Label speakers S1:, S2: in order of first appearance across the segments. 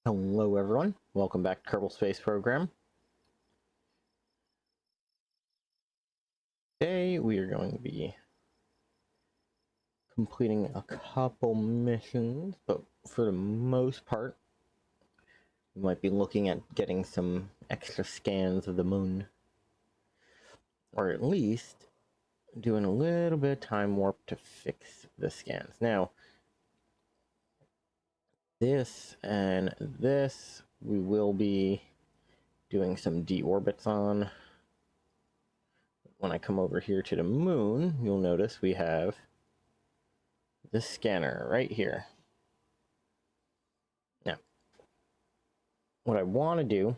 S1: Hello everyone, welcome back to Kerbal Space Program. Today we are going to be completing a couple missions, but for the most part we might be looking at getting some extra scans of the moon. Or at least doing a little bit of time warp to fix the scans. Now, this and this we will be doing some deorbits on. When I come over here to the moon, you'll notice we have this scanner right here. Now, what I want to do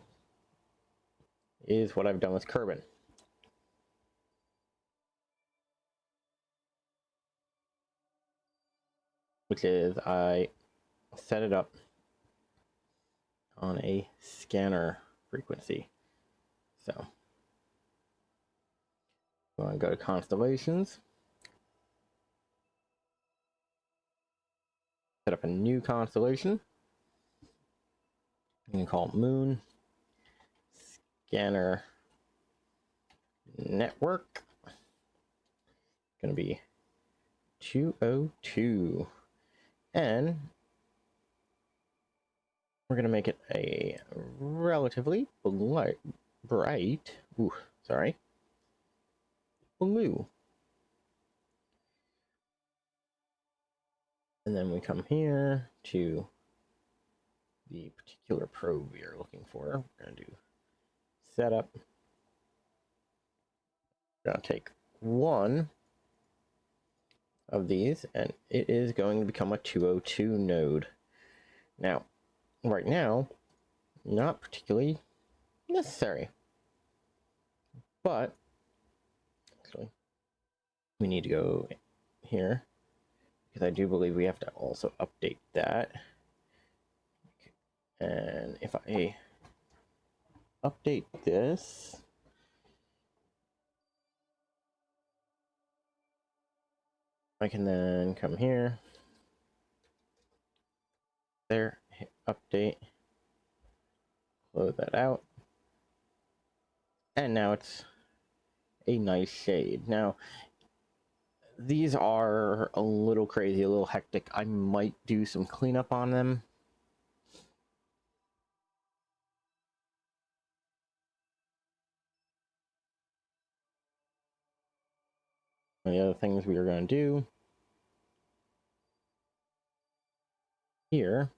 S1: is what I've done with Kerbin. Which is I set it up on a scanner frequency. So, I'm going to go to Constellations. Set up a new constellation. You can call it Mun Scanner Network. Going to be 202. And we're going to make it a relatively bright, blue. And then we come here to the particular probe we are looking for. We're going to do setup. We're going to take one of these, and it is going to become a 202 node. Now, right now, not particularly necessary, but actually, we need to go here because I do believe we have to also update that. And if I update this, I can then come here, there, hit update, close that out, and now it's a nice shade. Now, these are a little crazy, a little hectic. I might do some cleanup on them. And the other things we are going to do here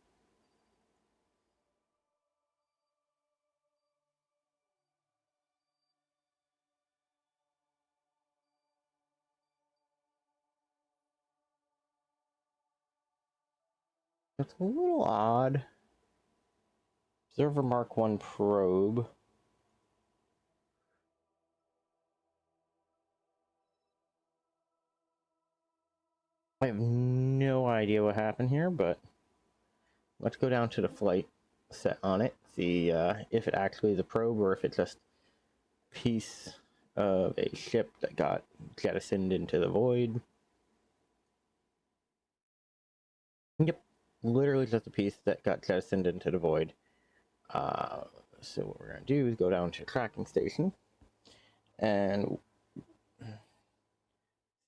S1: it's a little odd. Observer Mark 1 probe. I have no idea what happened here, but let's go down to the flight set on it, see if it actually is a probe or if it's just a piece of a ship that got jettisoned into the void. Yep, literally just a piece that got jettisoned into the void. So what we're going to do is go down to tracking station, and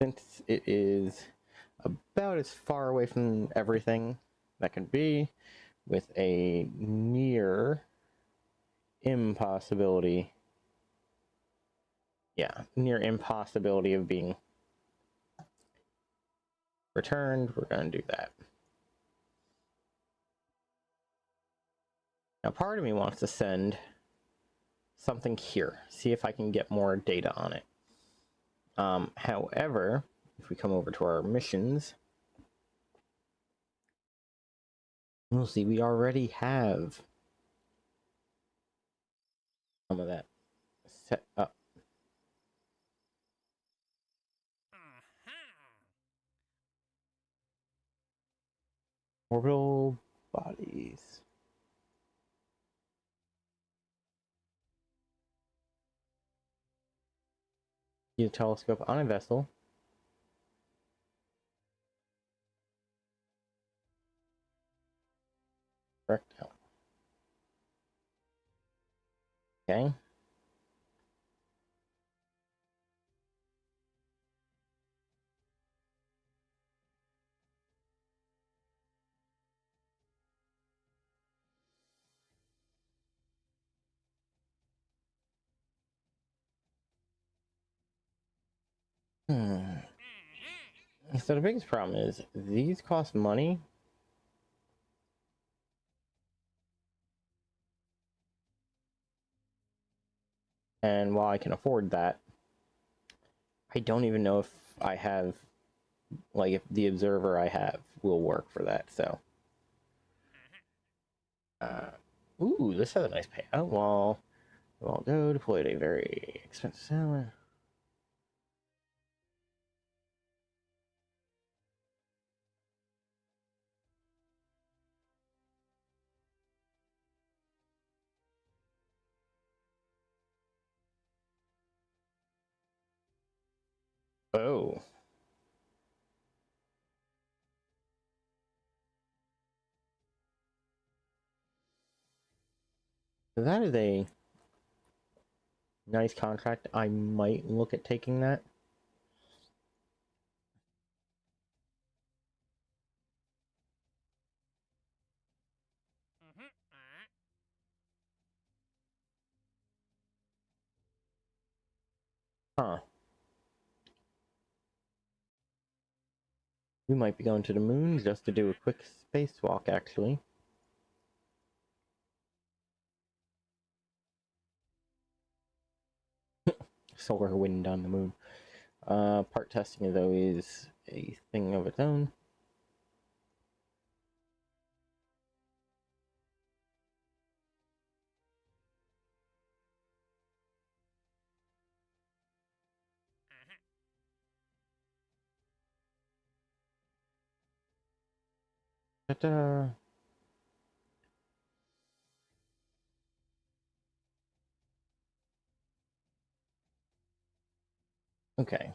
S1: since it is about as far away from everything that can be, with a near impossibility of being returned, we're going to do that. Now, part of me wants to send something here, see if I can get more data on it. However, if we come over to our missions, we'll see we already have some of that set up. Orbital bodies. Use a telescope on a vessel. Correct. No. Okay. So the biggest problem is these cost money. And while I can afford that, I don't even know if I have, like, if the observer I have will work for that, so. Ooh, this has a nice payout. Well, go deployed a very expensive seller. Oh. That is a nice contract. I might look at taking that. Huh. We might be going to the moon just to do a quick spacewalk, actually. Solar wind on the moon. Part testing is always a thing of its own. Ta-da! Okay.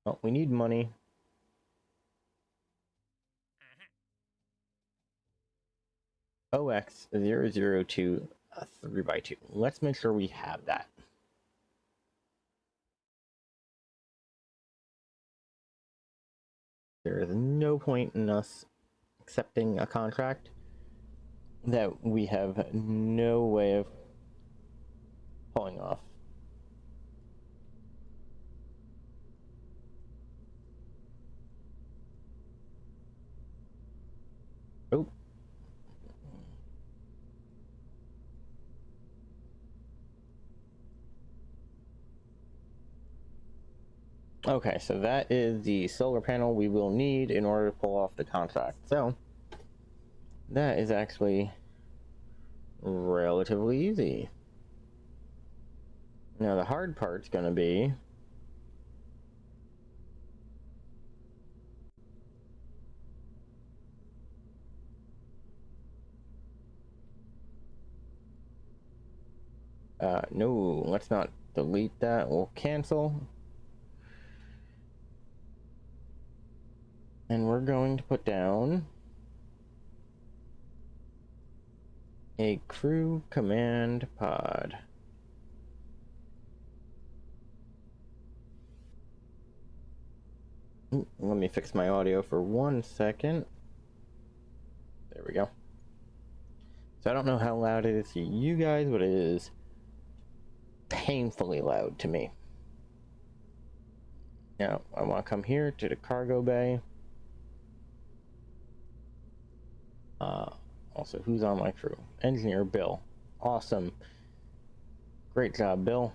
S1: Well, we need money. OX002 3x2. Let's make sure we have that. There is no point in us accepting a contract that we have no way of pulling off. Oh. Okay, so that is the solar panel we will need in order to pull off the contract. So that is actually relatively easy. Now the hard part's gonna be no, let's not delete that. We'll cancel. And we're going to put down a crew command pod. Let me fix my audio for 1 second. There we go. So I don't know how loud it is to you guys, but it is painfully loud to me. Now, I want to come here to the cargo bay. Also, who's on my crew? Engineer Bill. Awesome. Great job, Bill.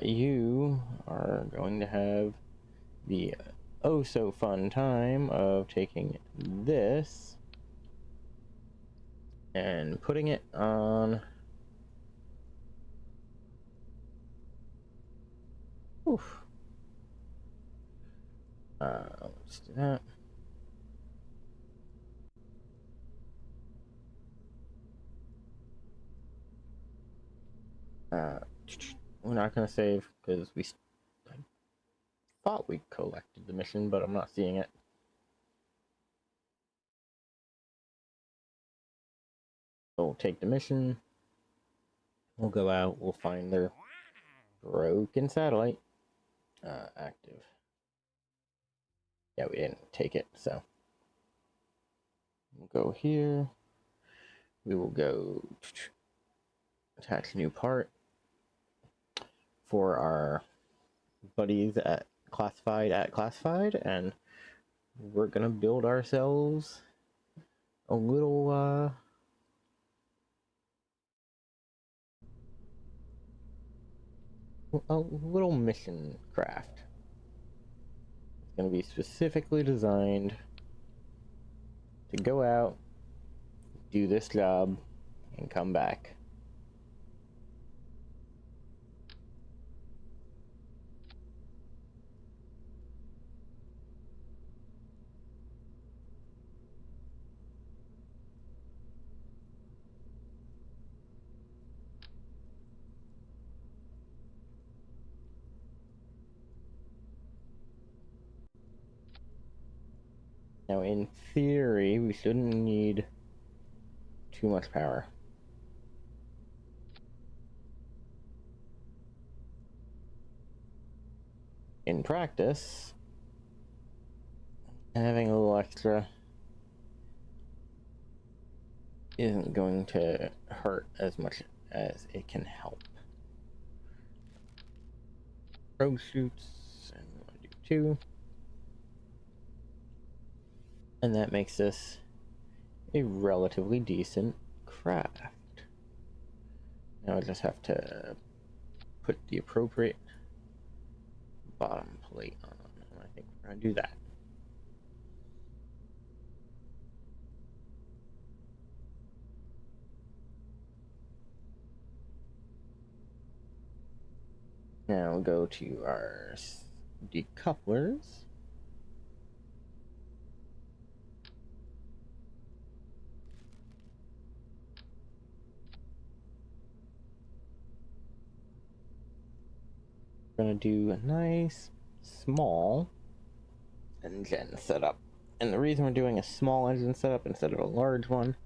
S1: You are going to have the oh so fun time of taking this and putting it on. Oof. Let's do that. We're not gonna save because I thought we collected the mission, but I'm not seeing it. We'll take the mission. We'll go out. We'll find their broken satellite. Active. Yeah, we didn't take it, so we'll go here. We will go attach new part for our buddies at classified, and we're gonna build ourselves a little mission craft. It's gonna be specifically designed to go out, do this job, and come back. Now, in theory, we shouldn't need too much power. In practice, having a little extra isn't going to hurt as much as it can help. Rogue shoots, and we want to do 2. And that makes this a relatively decent craft. Now I just have to put the appropriate bottom plate on. I think we're going to do that. Now we'll go to our decouplers. We're going to do a nice small engine setup. And the reason we're doing a small engine setup instead of a large one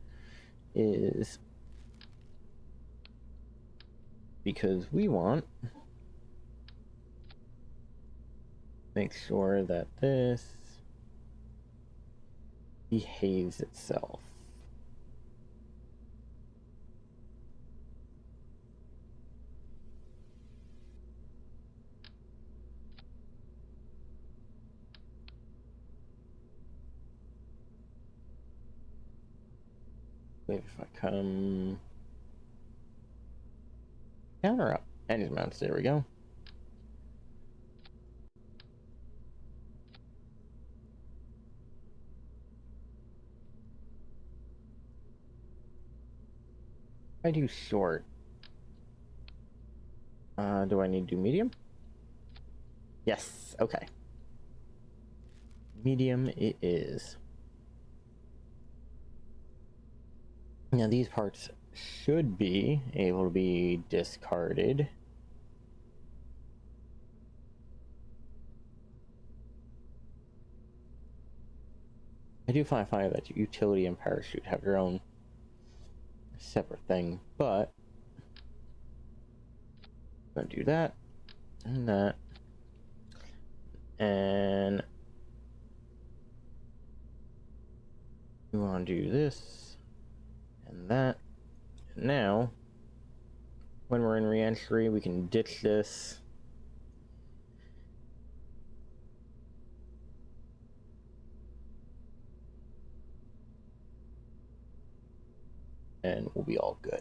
S1: is because we want to make sure that this behaves itself. Maybe if I come counter up, engine mounts, there we go. I do short. Do I need to do medium? Yes, okay. Medium it is. Now these parts should be able to be discarded. I do find that utility and parachute have their own separate thing, but I'm gonna do that and that, and we want to do this and that. And now, when we're in re-entry, we can ditch this. And we'll be all good.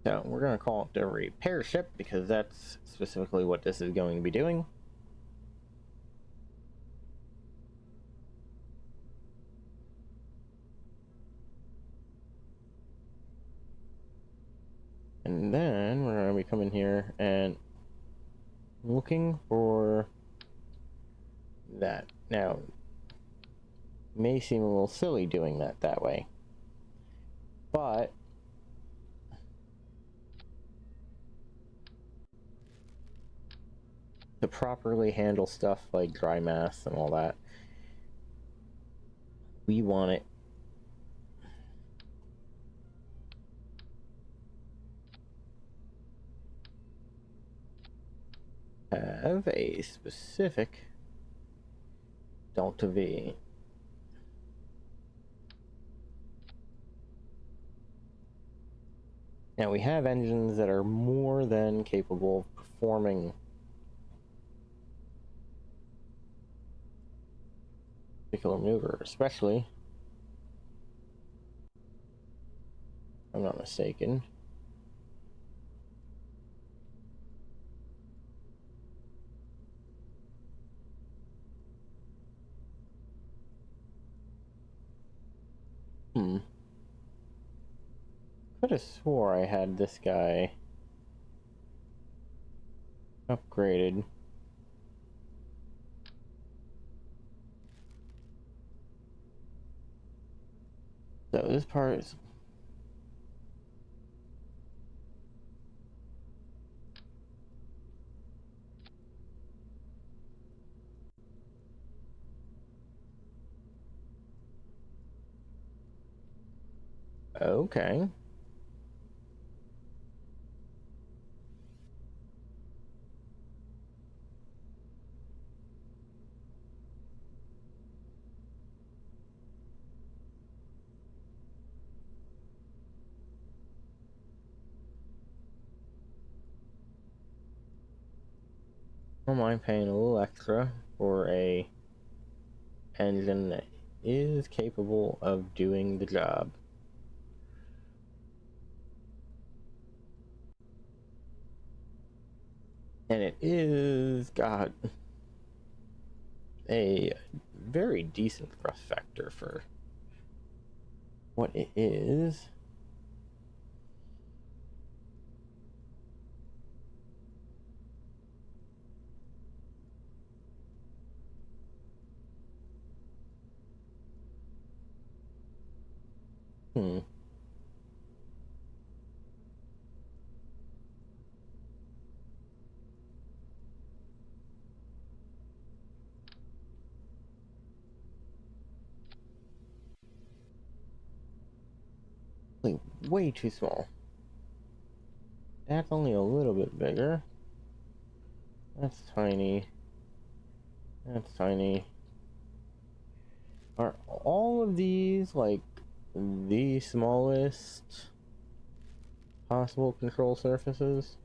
S1: So we're going to call it the repair ship because that's specifically what this is going to be doing. And then we're going to be coming here and looking for that. Now, it may seem a little silly doing that way, But to properly handle stuff like dry mass and all that, we want it to have a specific delta V. Now we have engines that are more than capable of performing particular maneuver, especially, if I'm not mistaken. Could have swore I had this guy upgraded. So this part is okay. I don't mind paying a little extra for a engine that is capable of doing the job. And it is got a very decent thrust factor for what it is. Like, way too small. That's only a little bit bigger. That's tiny. That's tiny. Are all of these like the smallest possible control surfaces?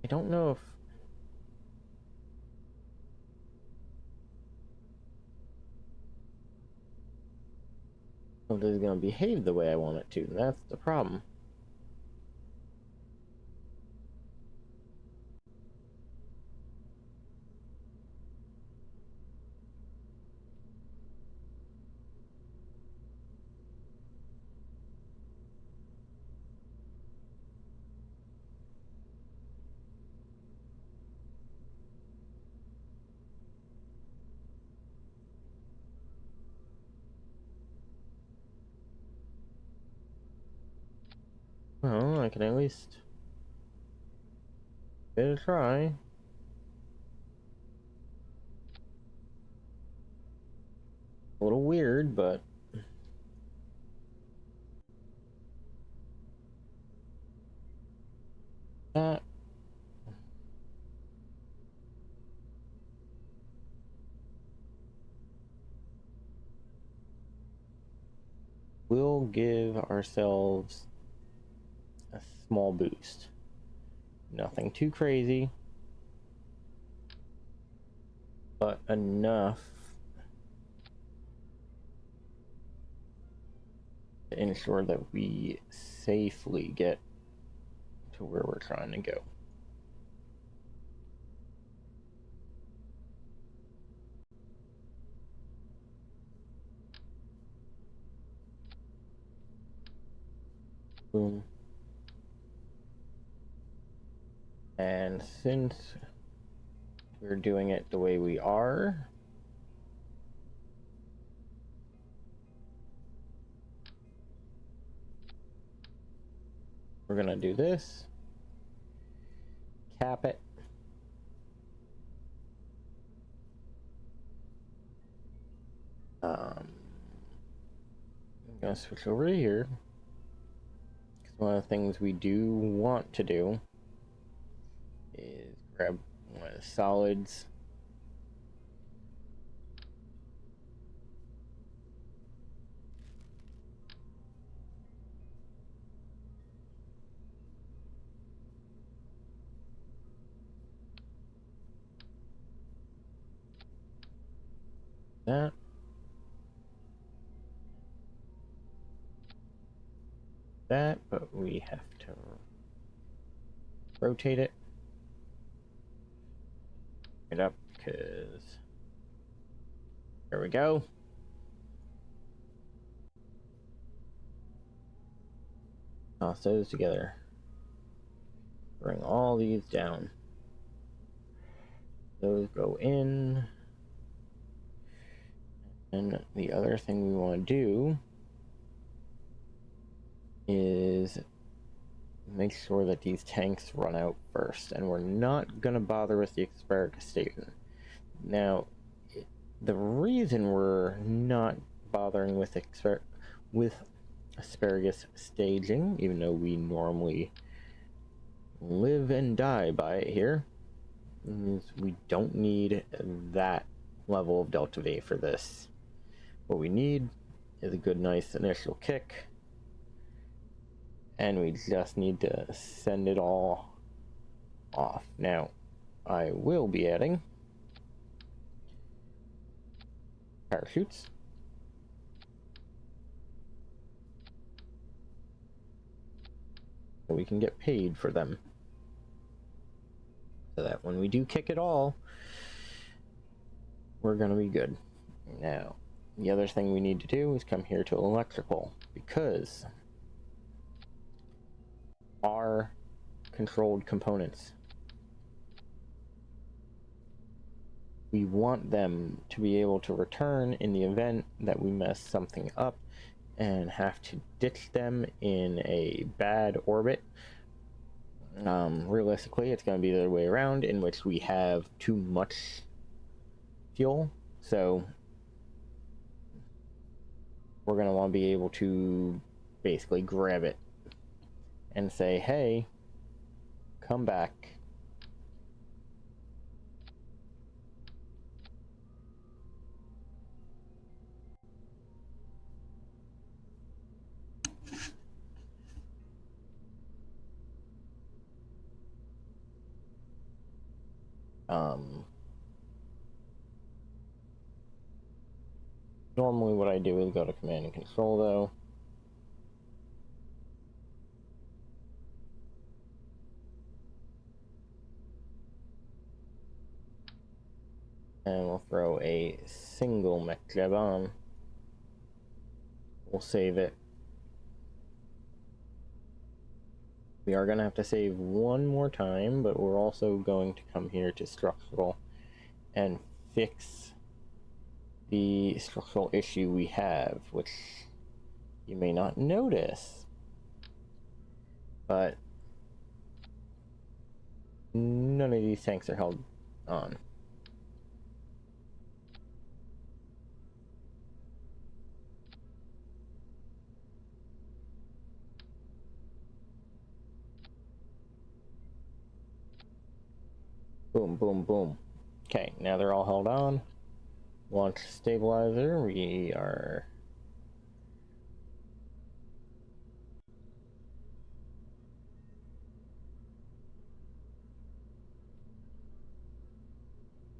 S1: I don't know if this is going to behave the way I want it to. That's the problem. Well, I can at least give it a try. A little weird, but that will give ourselves a small boost. Nothing too crazy, but enough to ensure that we safely get to where we're trying to go. Boom. And since we're doing it the way we are, we're gonna do this, cap it, I'm gonna switch over to here, because one of the things we do want to do is grab one of the solids, that, but we have to rotate it up, because there we go. Toss those together. Bring all these down. Those go in. And the other thing we want to do is make sure that these tanks run out first. And we're not going to bother with the asparagus station. Now, the reason we're not bothering with asparagus staging, even though we normally live and die by it here, is we don't need that level of delta V for this. What we need is a good, nice initial kick, and we just need to send it all off. Now, I will be adding parachutes. So we can get paid for them. So that when we do kick it all, we're gonna be good. Now, the other thing we need to do is come here to electrical, because our controlled components, we want them to be able to return in the event that we mess something up and have to ditch them in a bad orbit. Realistically, it's going to be the other way around, in which we have too much fuel, so we're going to want to be able to basically grab it and say, hey, come back. Normally what I do is go to command and control, though. And we'll throw a single mech jeb on. We'll save it. We are going to have to save one more time, but we're also going to come here to structural and fix the structural issue we have, which you may not notice, but none of these tanks are held on. Boom, boom, boom. Okay, now they're all held on. Launch stabilizer. We are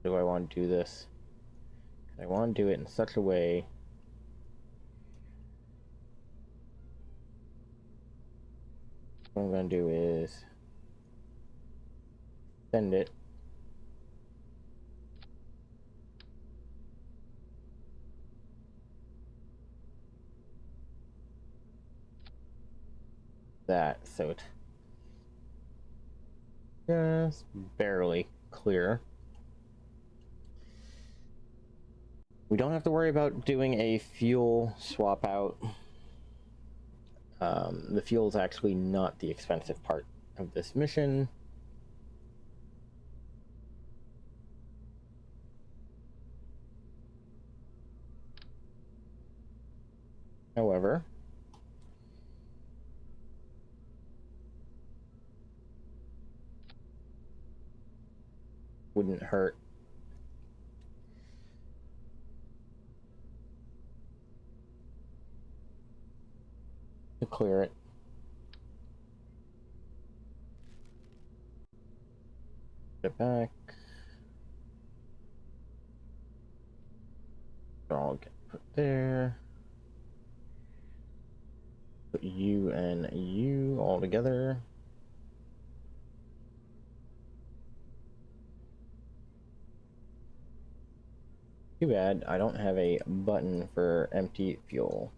S1: Do I want to do this? I want to do it in such a way what I'm going to do is send it that so it's just barely clear. We don't have to worry about doing a fuel swap out. The fuel is actually not the expensive part of this mission. However, wouldn't hurt to clear it. Put it back. I'll get put there. Put you and you all together. Too bad I don't have a button for empty fuel.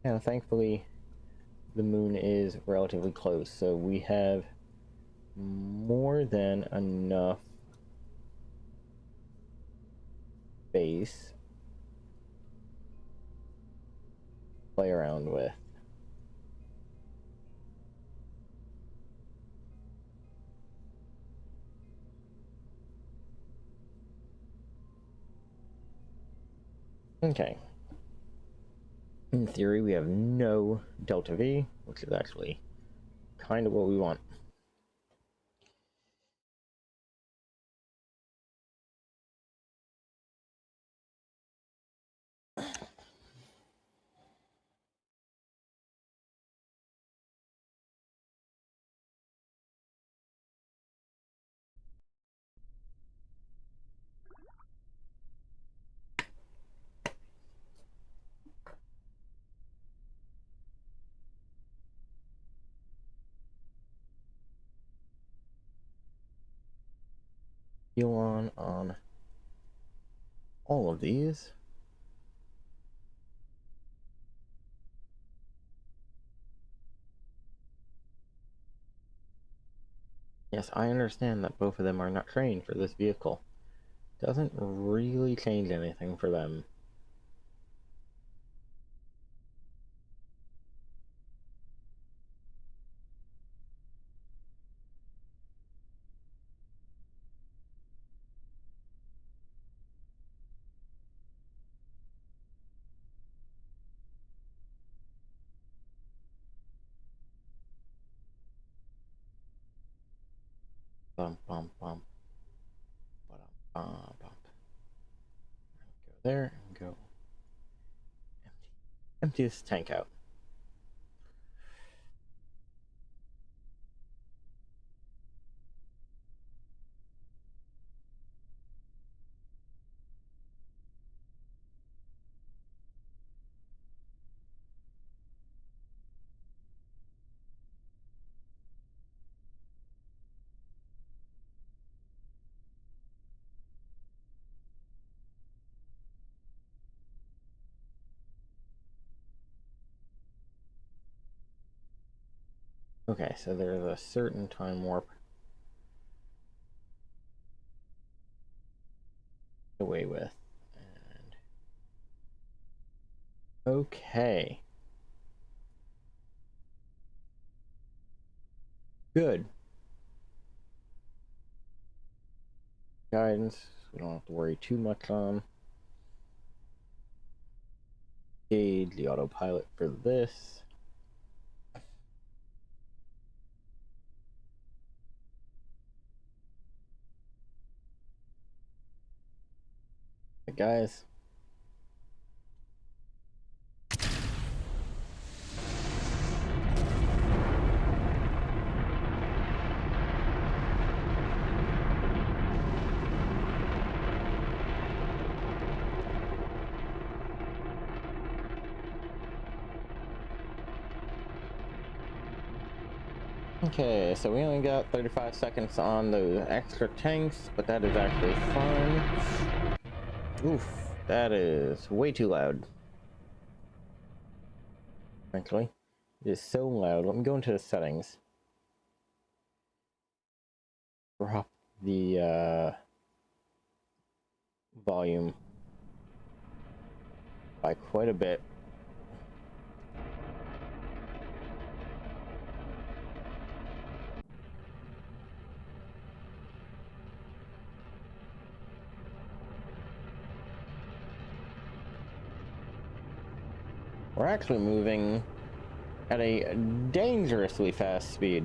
S1: And thankfully, the moon is relatively close, so we have more than enough space to play around with. Okay. In theory, we have no delta V, which is actually kind of what we want. Fuel on all of these. Yes, I understand that both of them are not trained for this vehicle. Doesn't really change anything for them. Bump, bump, bump. Bump, bump. Go there and go empty. Empty this tank out. Okay, so there's a certain time warp away with. And okay. Good. Guidance, we don't have to worry too much on. Gauge the autopilot for this. Hey guys. Okay, so we only got 35 seconds on those extra tanks, but that is actually fun. Oof, that is way too loud. Frankly, it is so loud. Let me go into the settings. Drop the volume by quite a bit. We're actually moving at a dangerously fast speed.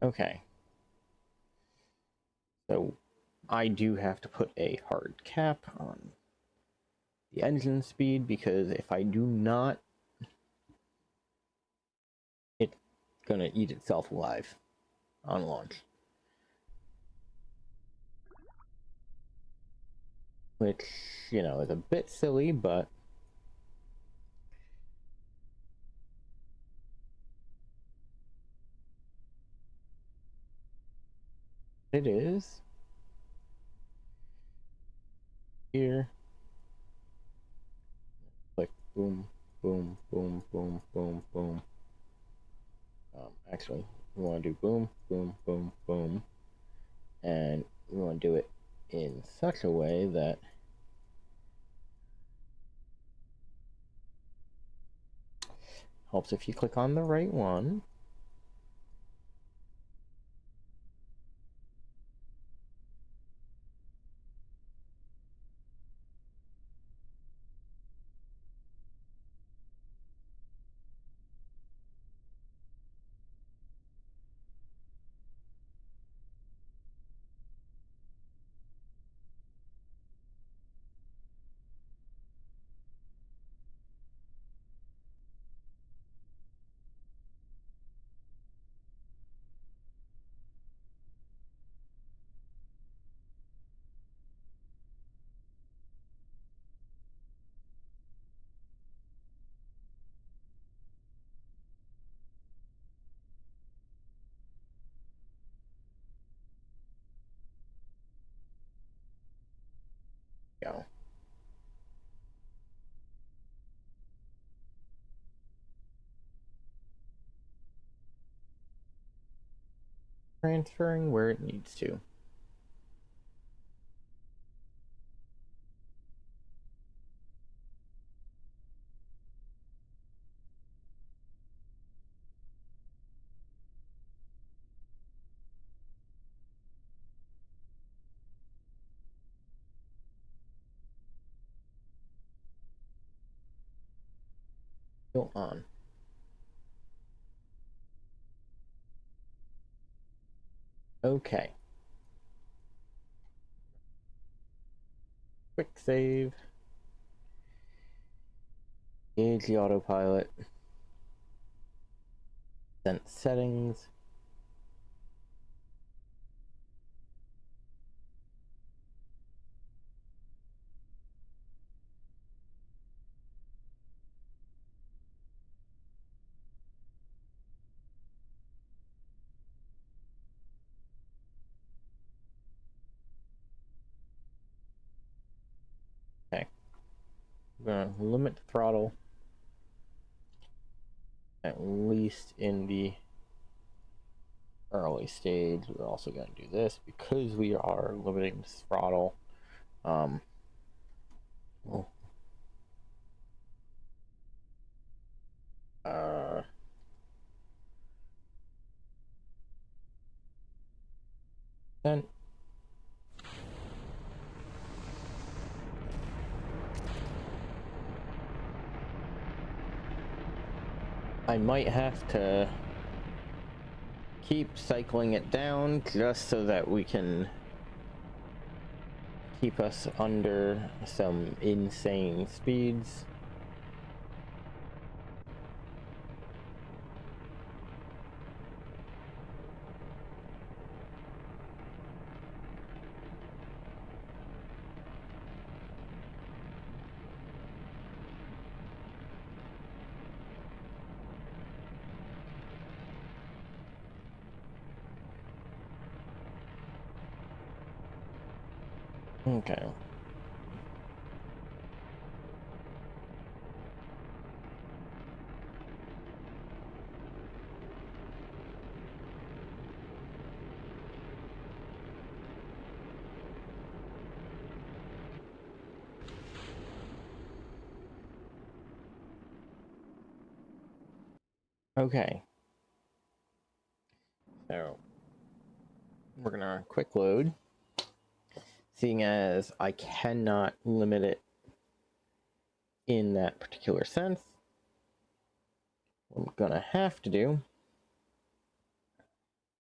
S1: Okay. So I do have to put a hard cap on the engine speed, because if I do not, it's gonna eat itself alive on launch. Which, you know, is a bit silly, but it is. Here. Like, boom, boom, boom, boom, boom, boom. Actually, we want to do boom, boom, boom, boom. And we want to do it in such a way that helps if you click on the right one. Go. Transferring where it needs to. Go on. Okay. Quick save. Gauge the autopilot. Sense settings. Okay. We're gonna limit the throttle, at least in the early stage. We're also going to do this because we are limiting this throttle. Well, uh, then I might have to keep cycling it down just so that we can keep us under some insane speeds. Okay. Okay. So we're gonna quick load, seeing as I cannot limit it in that particular sense. What I'm gonna have to do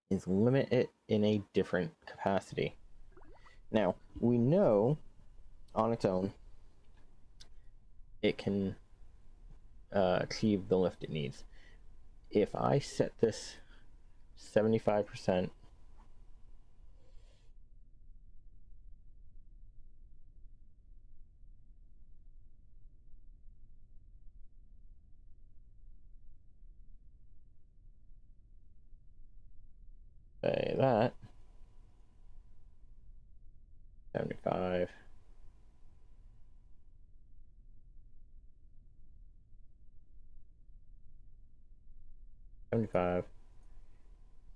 S1: is limit it in a different capacity. Now, we know on its own it can achieve the lift it needs. If I set this 75%, say that, 75, 75,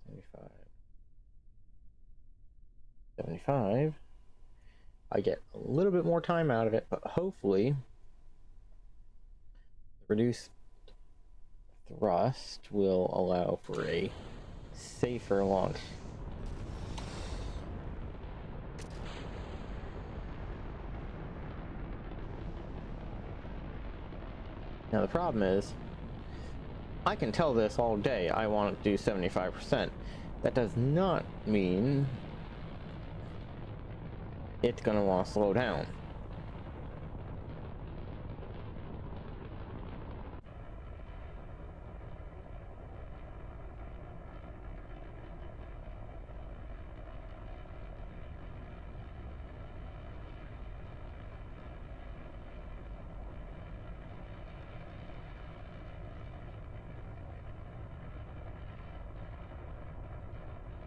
S1: 75, 75, I get a little bit more time out of it, but hopefully the reduced thrust will allow for a safer launch. Now the problem is, I can tell this all day I want to do 75%. That does not mean it's gonna want to slow down.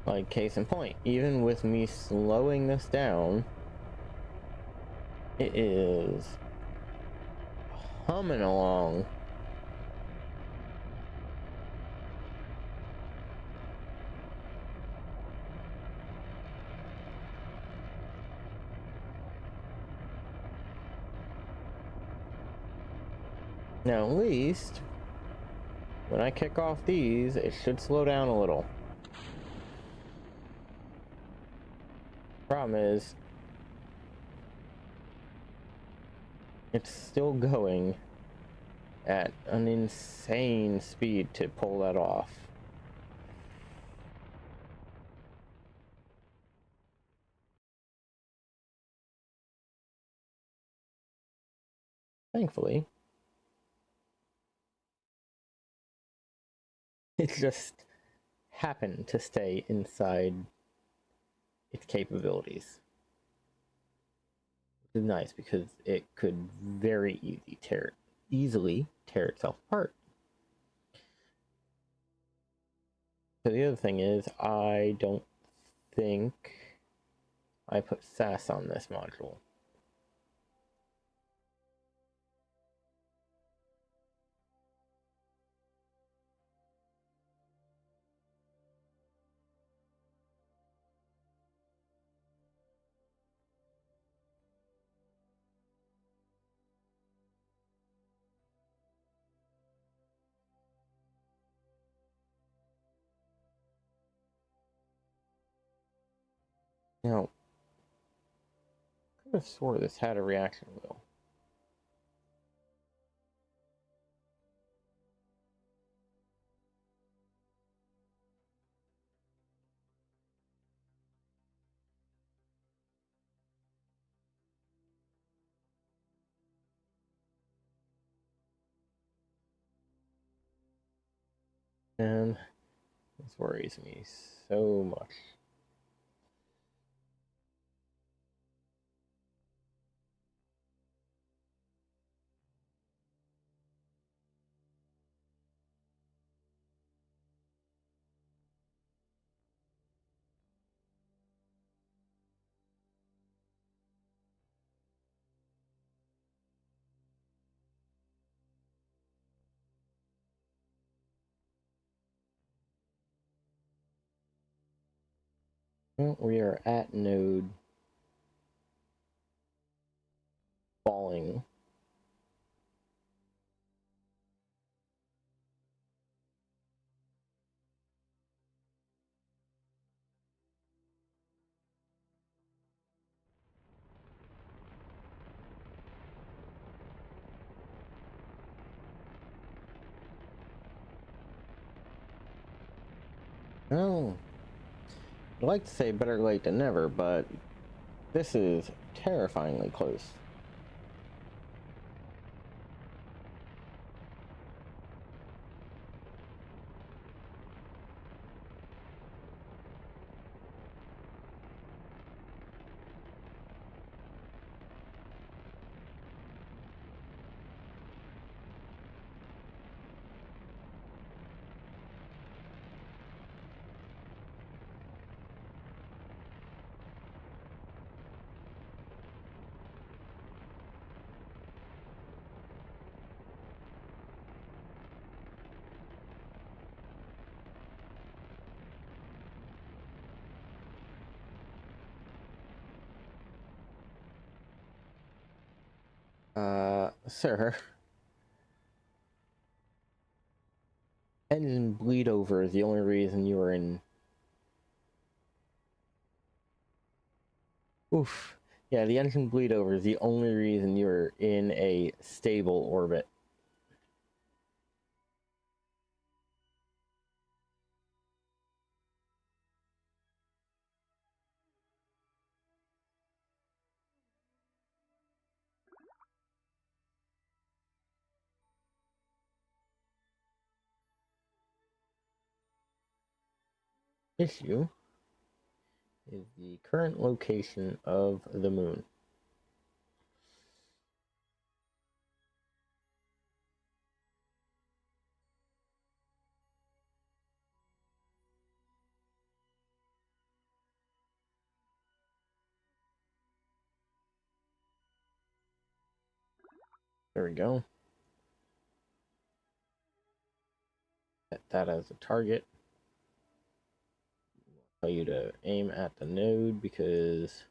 S1: Like, case in point, even with me slowing this down, it is humming along. Now, at least when I kick off these, it should slow down a little. Problem is, it's still going at an insane speed to pull that off. Thankfully, it just happened to stay inside its capabilities. Which is nice because it could very easily tear itself apart. So the other thing is, I don't think I put SAS on this module. Now, I could have swore this had a reaction wheel. And this worries me so much. Well, we are at node falling. Oh, I'd like to say better late than never, but this is terrifyingly close. Sir, engine bleed over is the only reason you were in. Oof. Yeah, the engine bleed over is the only reason you're in a stable orbit. Issue is the current location of the moon. There we go. Set that as a target. Tell you to aim at the node because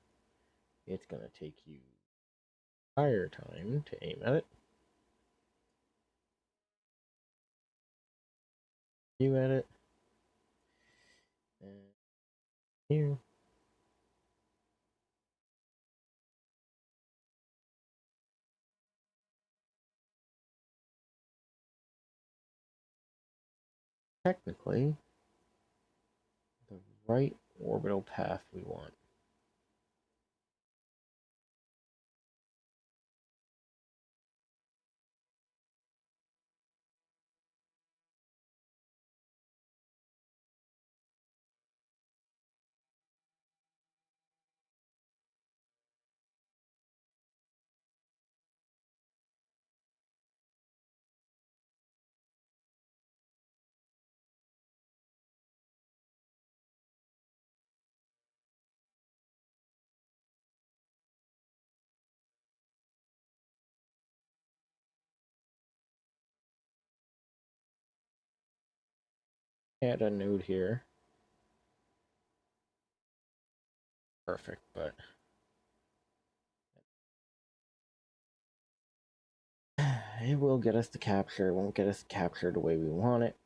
S1: it's going to take you entire time to aim at it. You at it. And here. Technically, the right orbital path we want. Add a node here. Perfect, but it will get us to capture. It won't get us to capture the way we want it.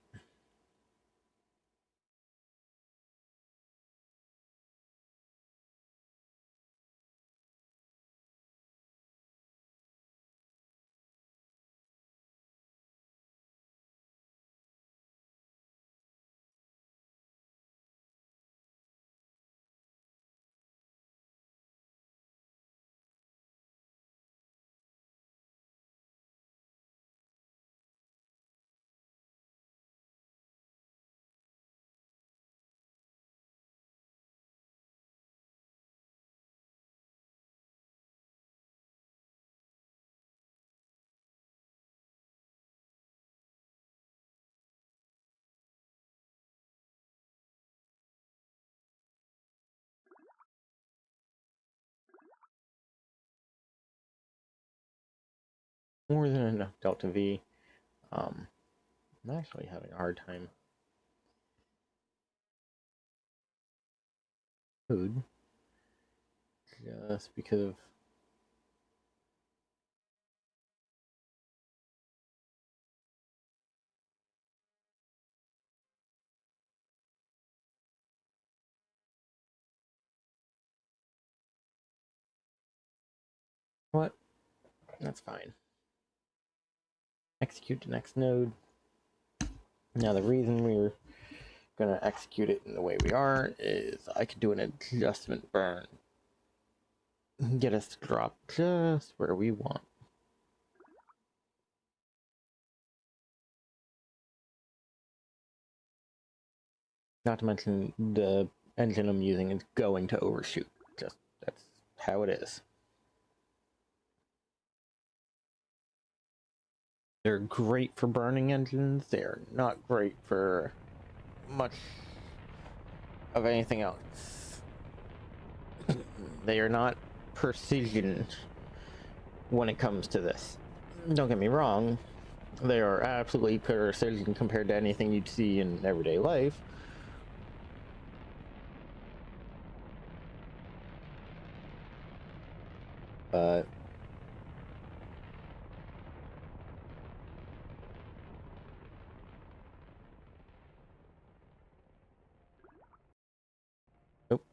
S1: More than enough delta V. I'm actually having a hard time. node just because of what? That's fine. Execute the next node. Now the reason we're gonna execute it in the way we are is I could do an adjustment burn. Get us to drop just where we want. Not to mention the engine I'm using is going to overshoot. Just that's how it is. They're great for burning engines. They're not great for much of anything else. They are not precision when it comes to this. Don't get me wrong, they are absolutely precision compared to anything you'd see in everyday life. But nope.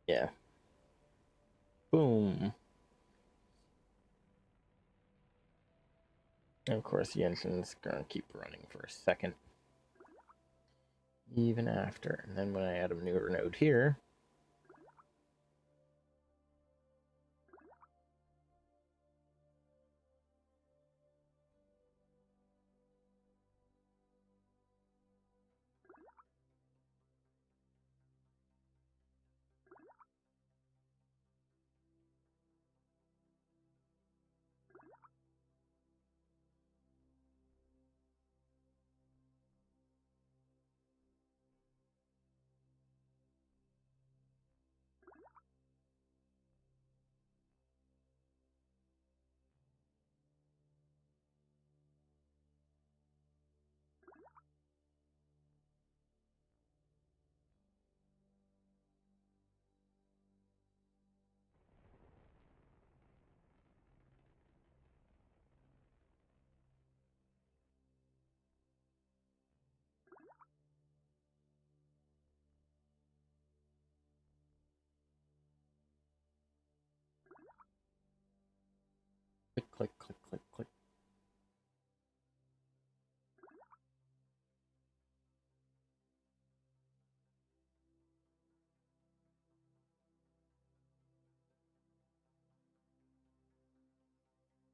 S1: Yeah. Boom. And of course the engine's gonna keep running for a second. Even after. And then when I add a newer node here, click, click, click, click, click.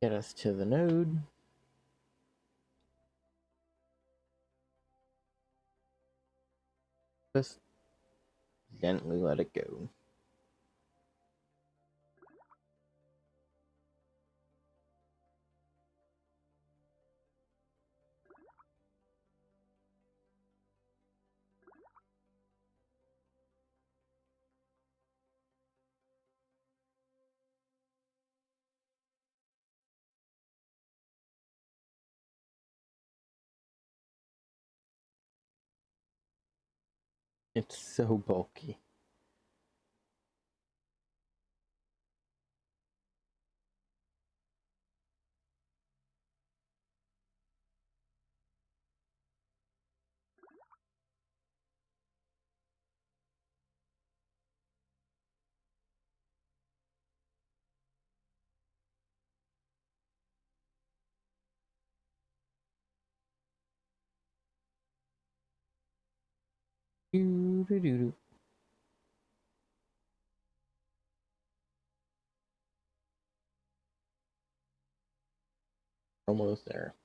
S1: Get us to the node. Just gently let it go. It's so bulky. Doo -doo -doo -doo. Almost there.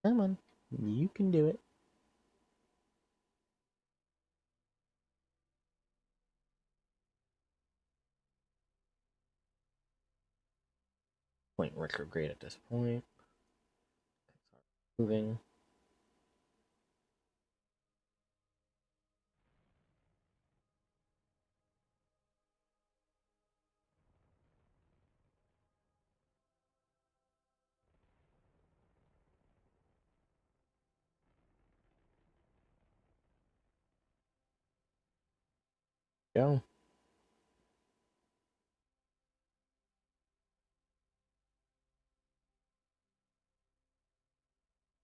S1: Come on. You can do it. Point retrograde at this point. Moving. Go.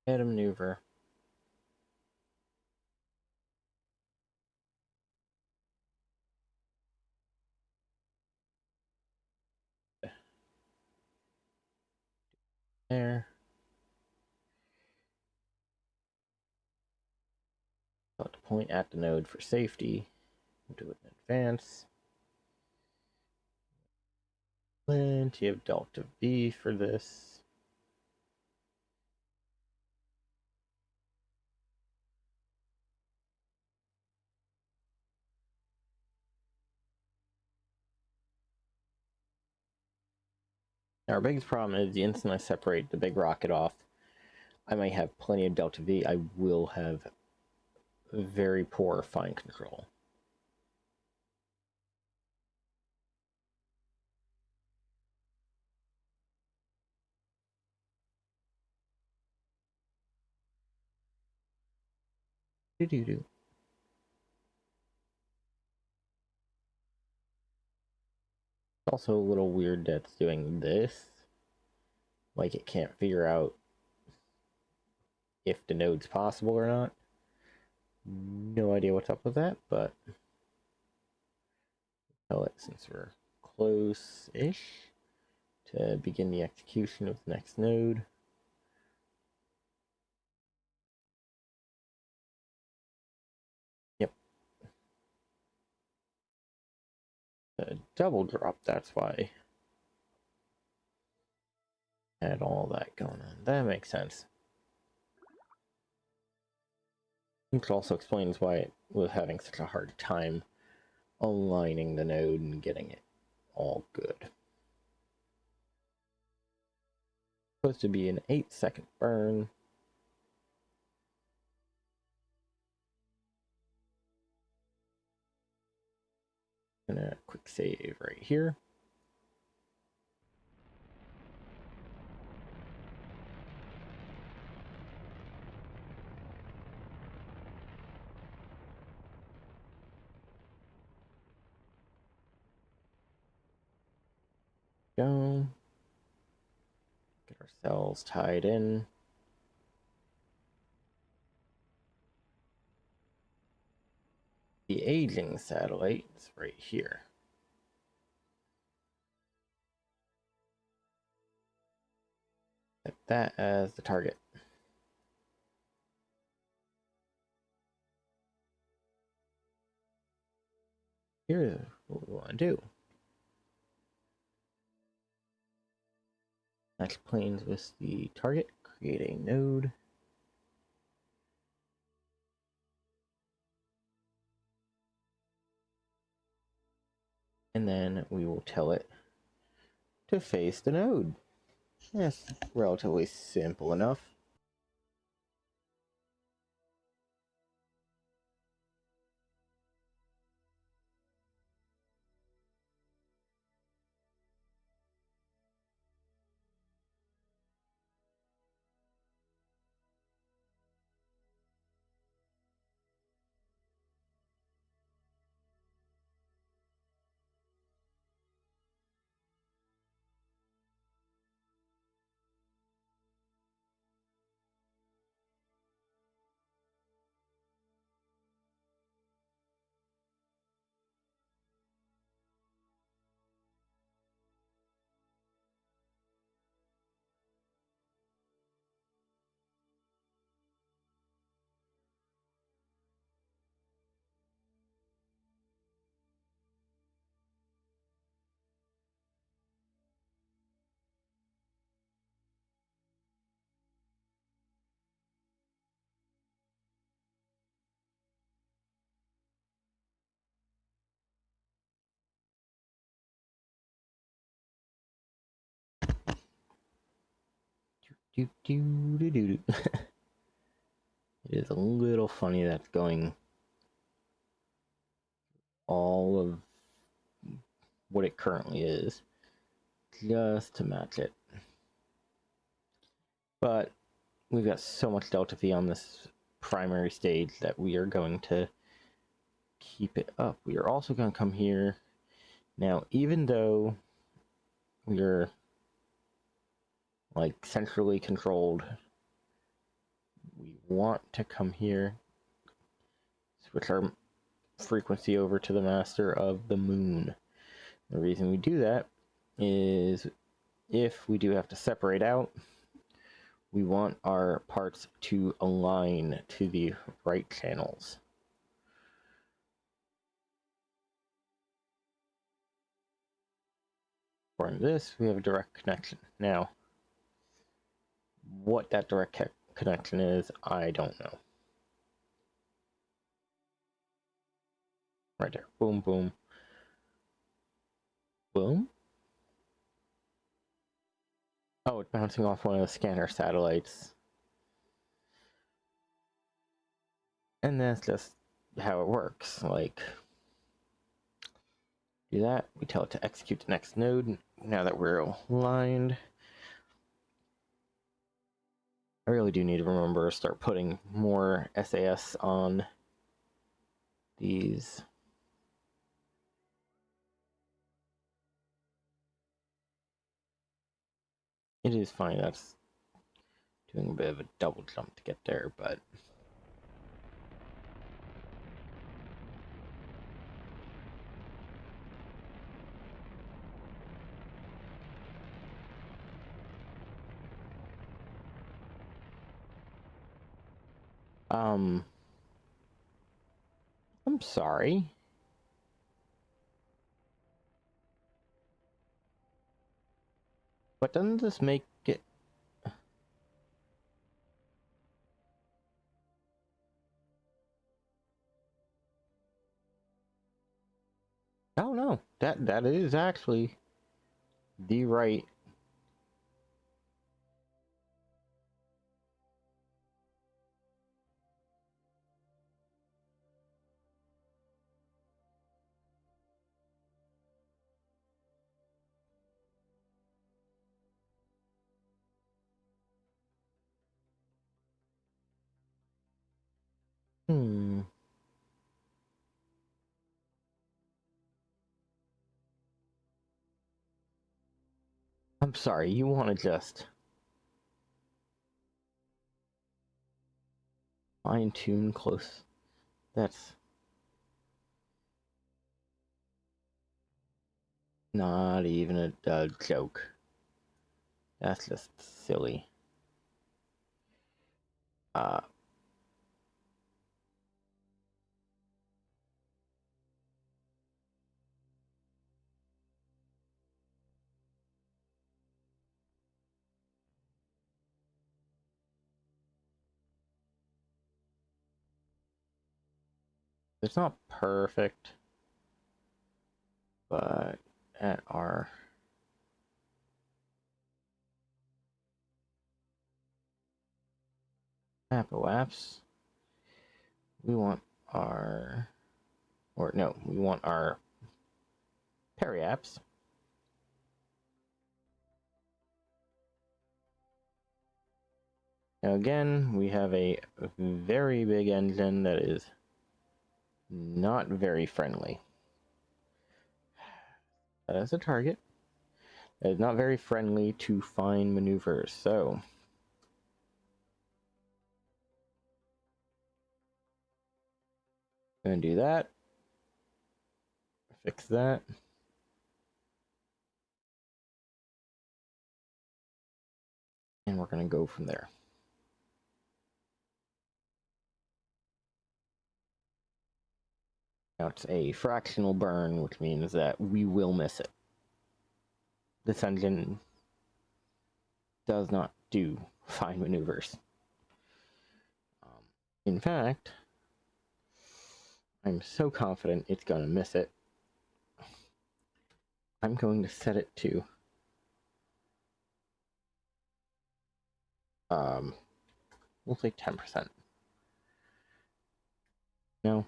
S1: Head a maneuver. There. About to point at the node for safety. Do it in advance. Plenty of delta V for this. Now our biggest problem is the instant I separate the big rocket off, I might have plenty of delta V. I will have very poor fine control. Do. Also a little weird that it's doing this. Like it can't figure out if the node's possible or not. No idea what's up with that, but tell it since we're close-ish to begin the execution of the next node. Yep. A double drop, that's why. Had all that going on. That makes sense. Which also explains why it was having such a hard time aligning the node and getting it all good. Supposed to be an 8-second burn. Gonna quick save right here. Go. Get ourselves tied in. The aging satellite is right here. Set that as the target. Here's what we want to do. Match planes with the target, create a node. And then we will tell it to face the node. Yes, relatively simple enough. Do. It is a little funny that's going all of what it currently is just to match it. But we've got so much delta V on this primary stage that we are going to keep it up. We are also going to come here. Now, even though we're like centrally controlled, we want to come here, switch our frequency over to the master of the moon. The reason we do that is if we do have to separate out, we want our parts to align to the right channels. According to this, we have a direct connection. Now, what that direct connection is, I don't know. Right there. Boom, boom. Boom? Oh, it's bouncing off one of the scanner satellites. And that's just how it works. Like, do that. We tell it to execute the next node. Now that we're aligned, I really do need to remember to start putting more SAS on these. It is funny that's doing a bit of a double jump to get there, but I'm sorry. But doesn't this make it... Oh no, that is actually the right... Hmm. I'm sorry, you want to just fine-tune close. That's not even a joke. That's just silly. Uh, it's not perfect, but at our... apoapse, we want our... or no, we want our periapse. Now again, we have a very big engine that is not very friendly. That is a target. That is not very friendly to fine maneuvers, so... I'm gonna do that. Fix that. And we're gonna go from there. Now it's a fractional burn, which means that we will miss it. This engine does not do fine maneuvers. In fact, I'm so confident it's gonna miss it. I'm going to set it to we'll say 10%. No.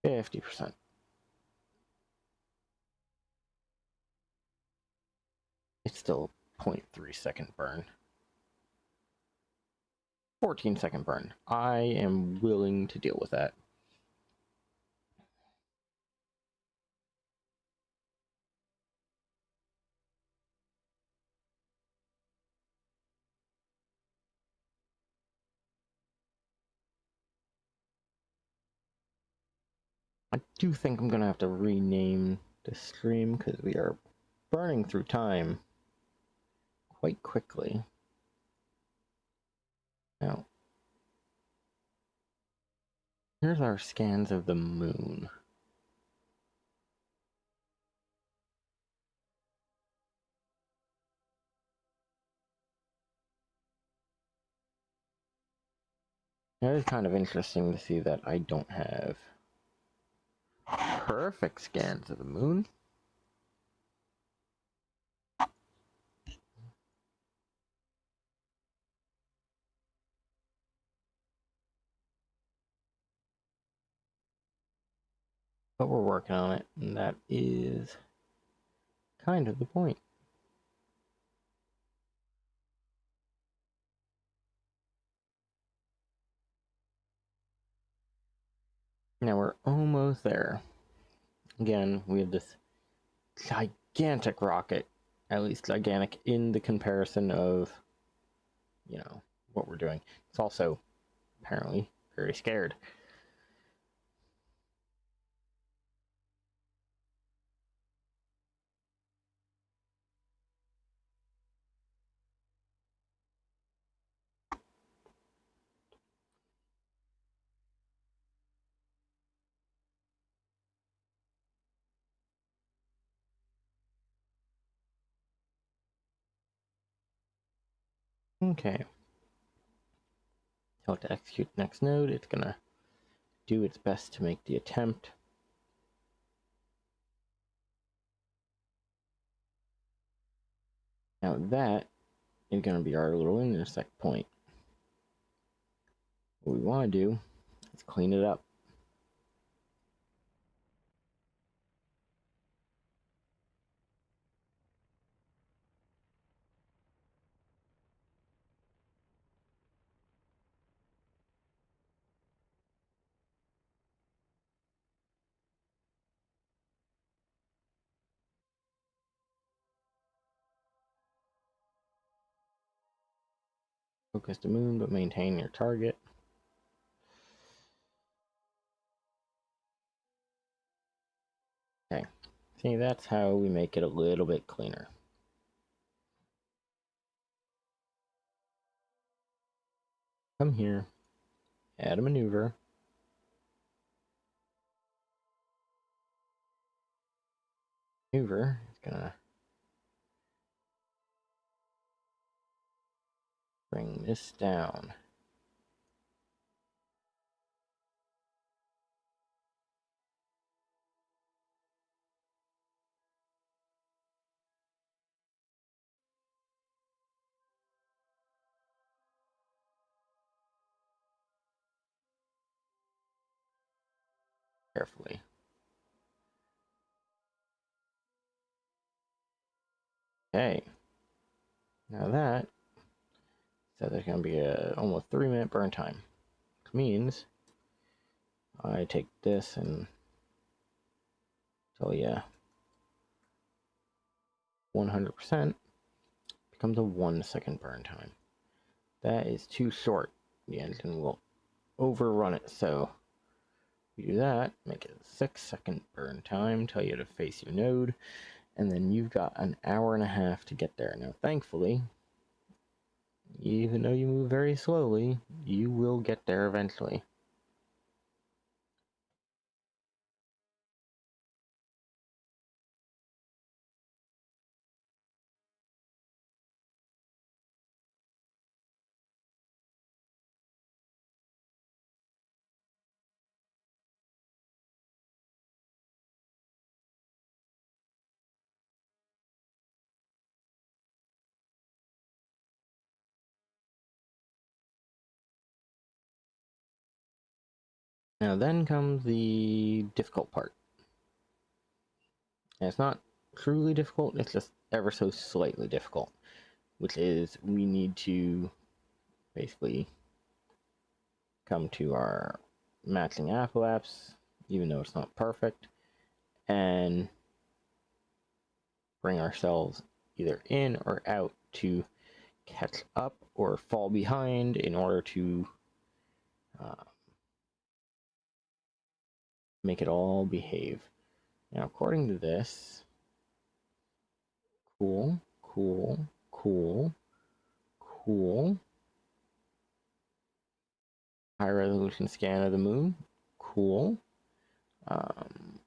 S1: 50%. It's still 0.3 second burn. 14-second burn. I am willing to deal with that. I do think I'm gonna have to rename the stream because we are burning through time quite quickly. Now, here's our scans of the moon. Now, it's kind of interesting to see that I don't have perfect scans of the moon. But we're working on it, and that is kind of the point. Now we're almost there. Again, we have this gigantic rocket, at least gigantic in the comparison of, you know, what we're doing. It's also apparently very scared. Okay. Tell it to execute next node. It's gonna do its best to make the attempt. Now that is gonna be our little intersect point. What we want to do is clean it up. Focus the moon, but maintain your target. Okay. See, that's how we make it a little bit cleaner. Come here, add a maneuver. Maneuver is gonna bring this down. Carefully. Okay. Now that, so there's gonna be a almost 3-minute burn time. Which means I take this and tell you 100% becomes a 1-second burn time. That is too short. The engine will overrun it, so we do that, make it a 6-second burn time, tell you to face your node, and then you've got an hour and a half to get there. Now, thankfully, even though you move very slowly, you will get there eventually. Now then comes the difficult part. And it's not truly difficult, it's just ever so slightly difficult, which is we need to basically come to our matching apoapse, even though it's not perfect, and bring ourselves either in or out to catch up or fall behind in order to make it all behave. Now, according to this, cool, cool, cool, cool. High resolution scan of the moon, cool. Um,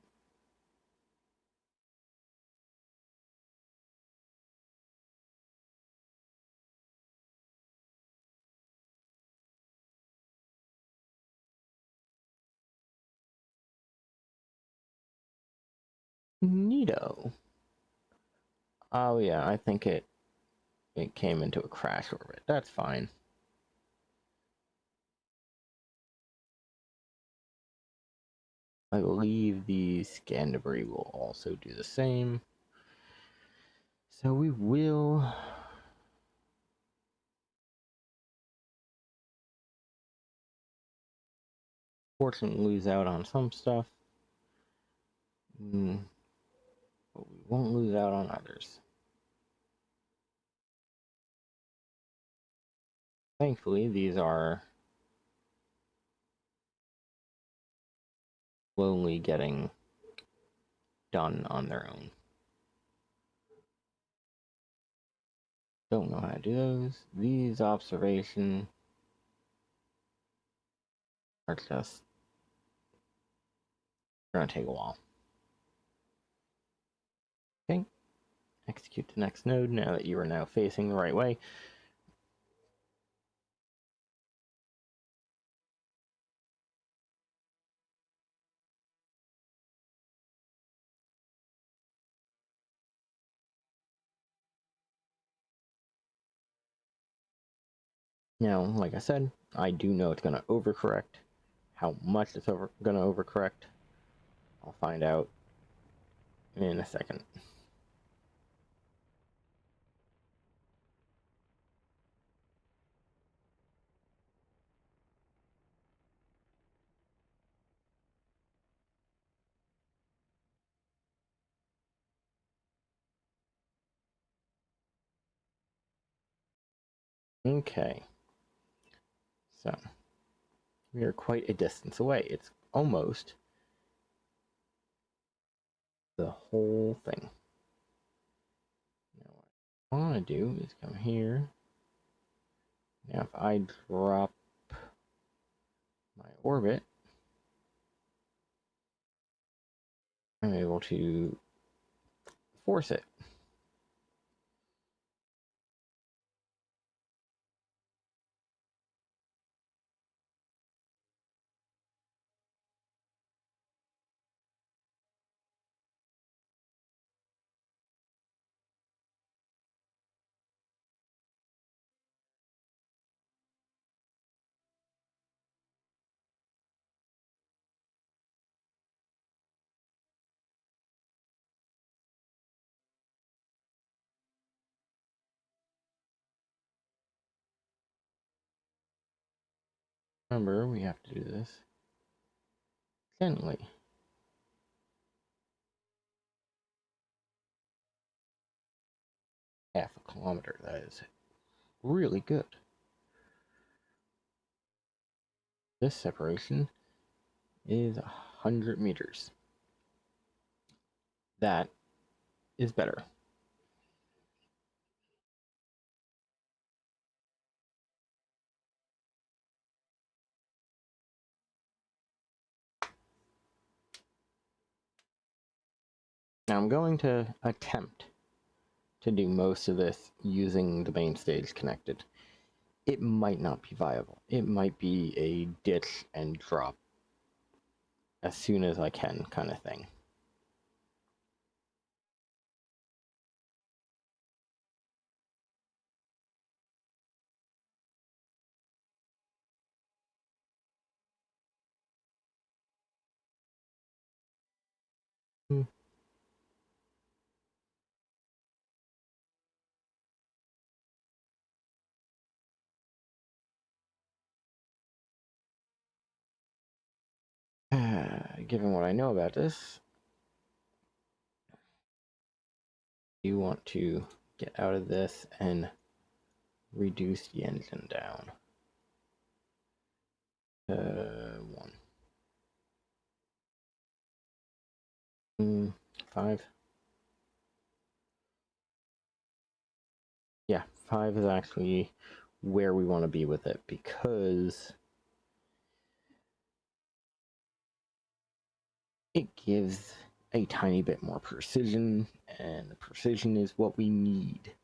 S1: Neato. Oh yeah, I think it came into a crash orbit. That's fine. I believe the scan debris will also do the same. So we will fortunately lose out on some stuff, but we won't lose out on others. Thankfully, these are slowly getting done on their own. Don't know how to do those. These observations are just gonna take a while. Okay, execute the next node now that you are now facing the right way. Now, like I said, I do know it's gonna overcorrect. How much it's gonna overcorrect, I'll find out in a second. Okay, so we are quite a distance away. It's almost the whole thing. Now, what I want to do is come here. Now, if I drop my orbit, I'm able to force it. Remember, we have to do this gently. Half a kilometer, that is really good. This separation is 100 meters. That is better. Now I'm going to attempt to do most of this using the main stage connected. It might not be viable. It might be a ditch and drop as soon as I can kind of thing. Given what I know about this, you want to get out of this and reduce the engine down. 1. 5. Yeah, 5 is actually where we want to be with it, because it gives a tiny bit more precision, and the precision is what we need.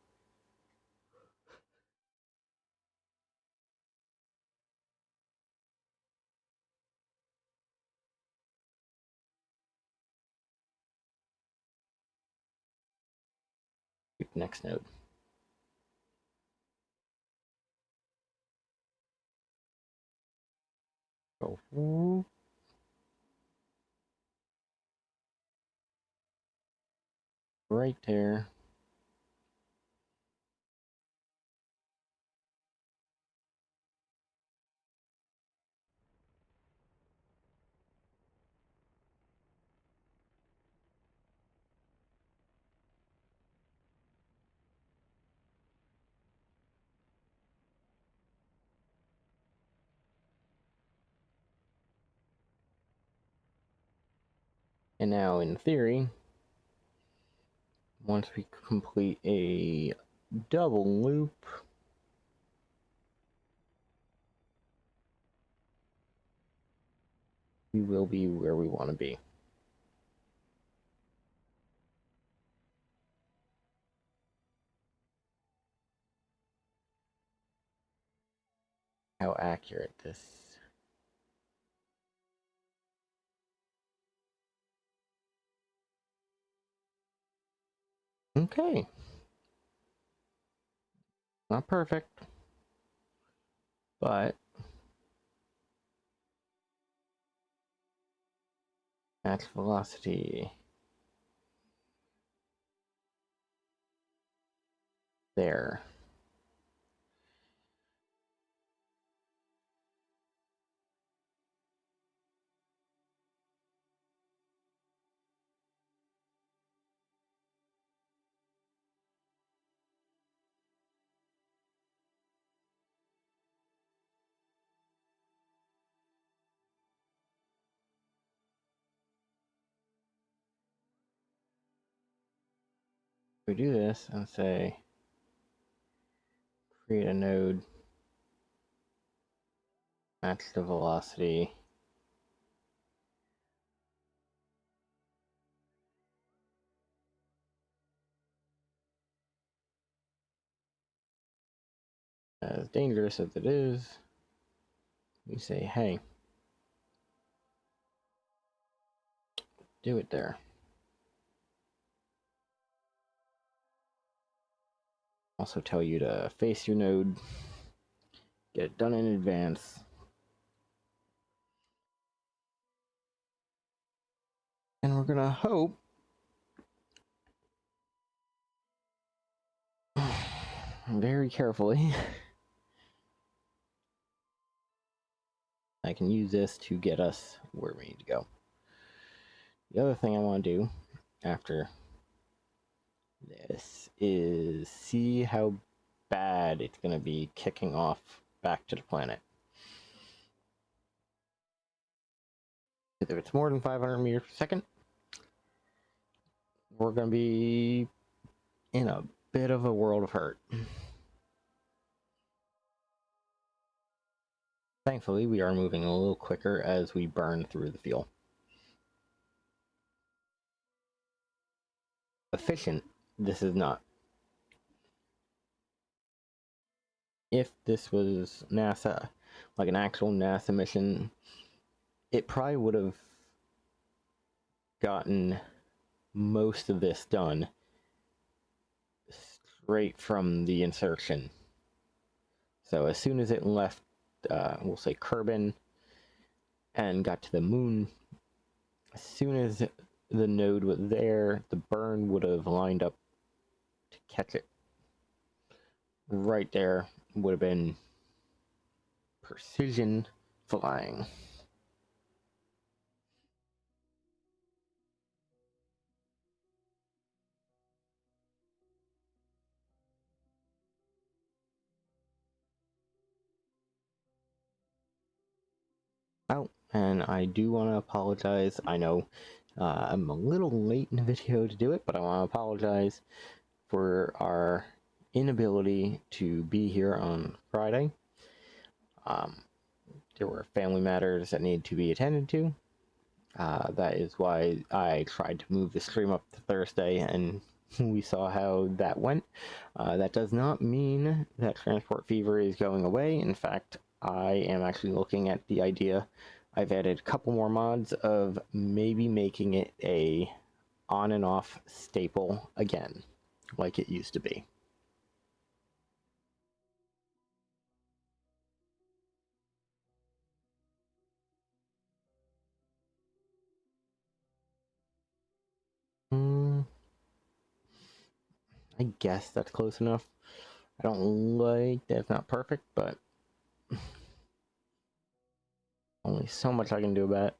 S1: Next node. Go right there. And now, in theory, once we complete a double loop, we will be where we want to be. How accurate this. Okay. Not perfect, but that's velocity. There. We do this and say, create a node, match the velocity. As dangerous as it is, we say, hey, do it there. Also tell you to face your node, get it done in advance. And we're gonna hope very carefully I can use this to get us where we need to go. The other thing I want to do after this is see how bad it's going to be kicking off back to the planet. If it's more than 500 meters per second, we're going to be in a bit of a world of hurt. Thankfully, we are moving a little quicker as we burn through the fuel. Efficient, this is not. If this was NASA, like an actual NASA mission, it probably would have gotten most of this done straight from the insertion. So as soon as it left, we'll say Kerbin, and got to the moon, as soon as the node was there, the burn would have lined up to catch it. Right there would have been precision flying. Oh, and I do want to apologize. I know I'm a little late in the video to do it, but I want to apologize for our inability to be here on Friday. There were family matters that needed to be attended to. That is why I tried to move the stream up to Thursday, and we saw how that went. That does not mean that Transport Fever is going away. In fact, I am actually looking at the idea. I've added a couple more mods of maybe making it a on and off staple again, like it used to be. I guess that's close enough. I don't like that it's not perfect, but only so much I can do about it.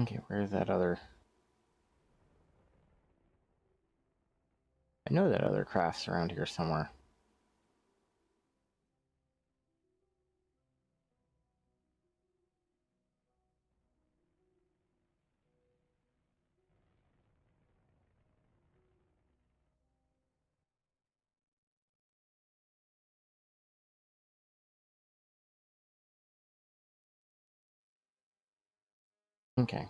S1: Okay, where's that other... I know that other craft's around here somewhere. Okay.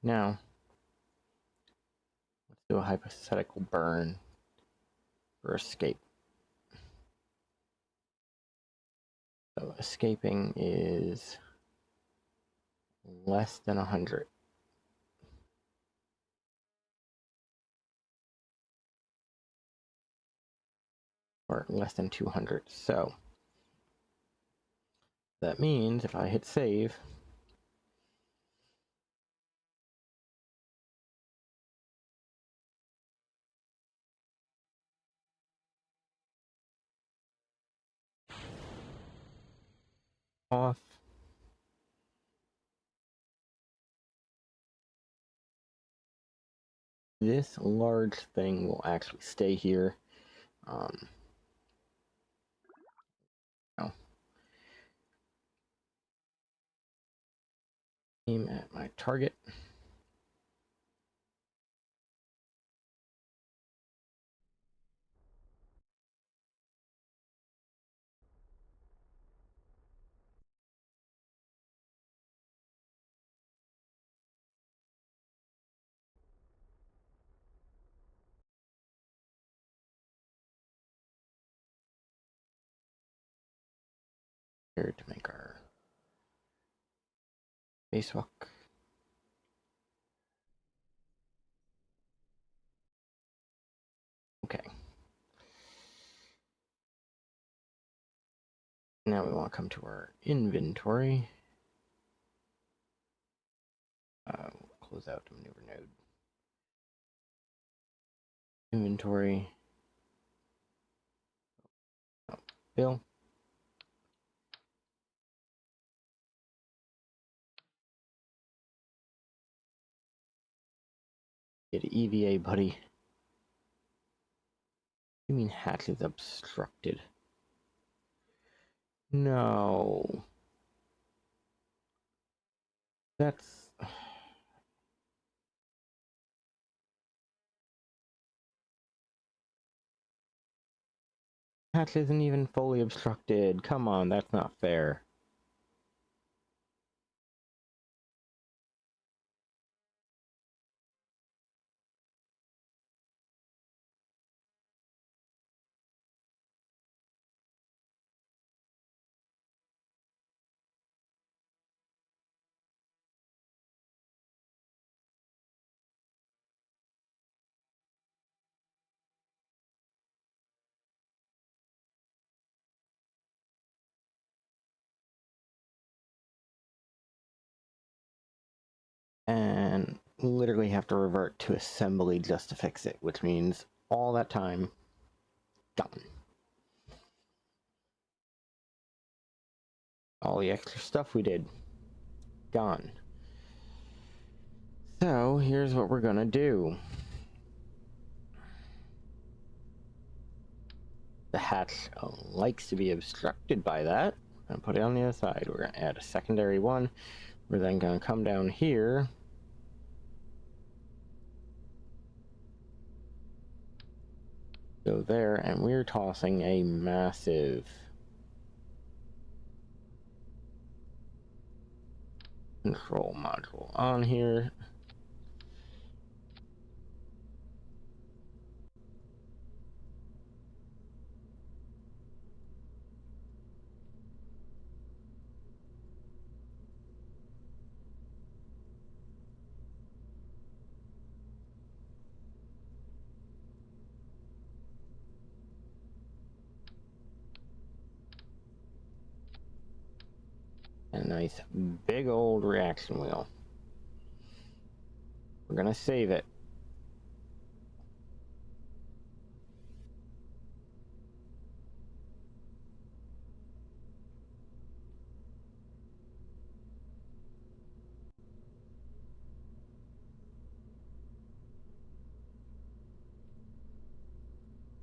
S1: Now, let's do a hypothetical burn for escape. So escaping is less than 100. Or less than 200. So that means if I hit save, off, this large thing will actually stay here. No. Aim at my target. Here to make our spacewalk. Okay. Now we want to come to our inventory. Close out the maneuver node. Inventory. Oh, Bill. Get an EVA, buddy. You mean hatch is obstructed? No. That's... Hatch isn't even fully obstructed. Come on, that's not fair. and literally have to revert to assembly just to fix it, which means all that time gone. All the extra stuff we did, gone. So here's what we're gonna do. The hatch likes to be obstructed by that. I'm gonna put it on the other side. We're gonna add a secondary one. We're then gonna come down here. Go there, and we're tossing a massive control module on here. A nice big old reaction wheel. We're gonna save it.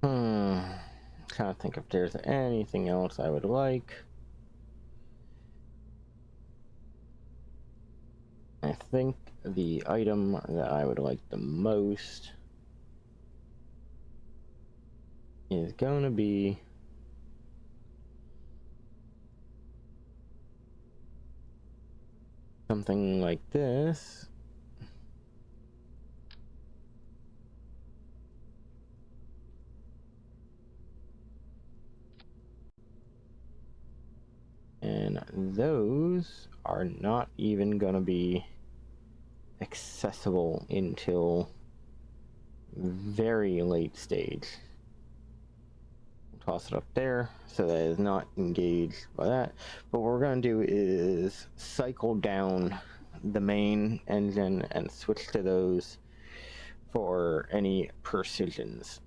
S1: Trying to think if there's anything else I would like. I think the item that I would like the most is going to be something like this. And those are not even going to be accessible until very late stage. Toss it up there so that it is not engaged by that. But what we're going to do is cycle down the main engine and switch to those for any precisions.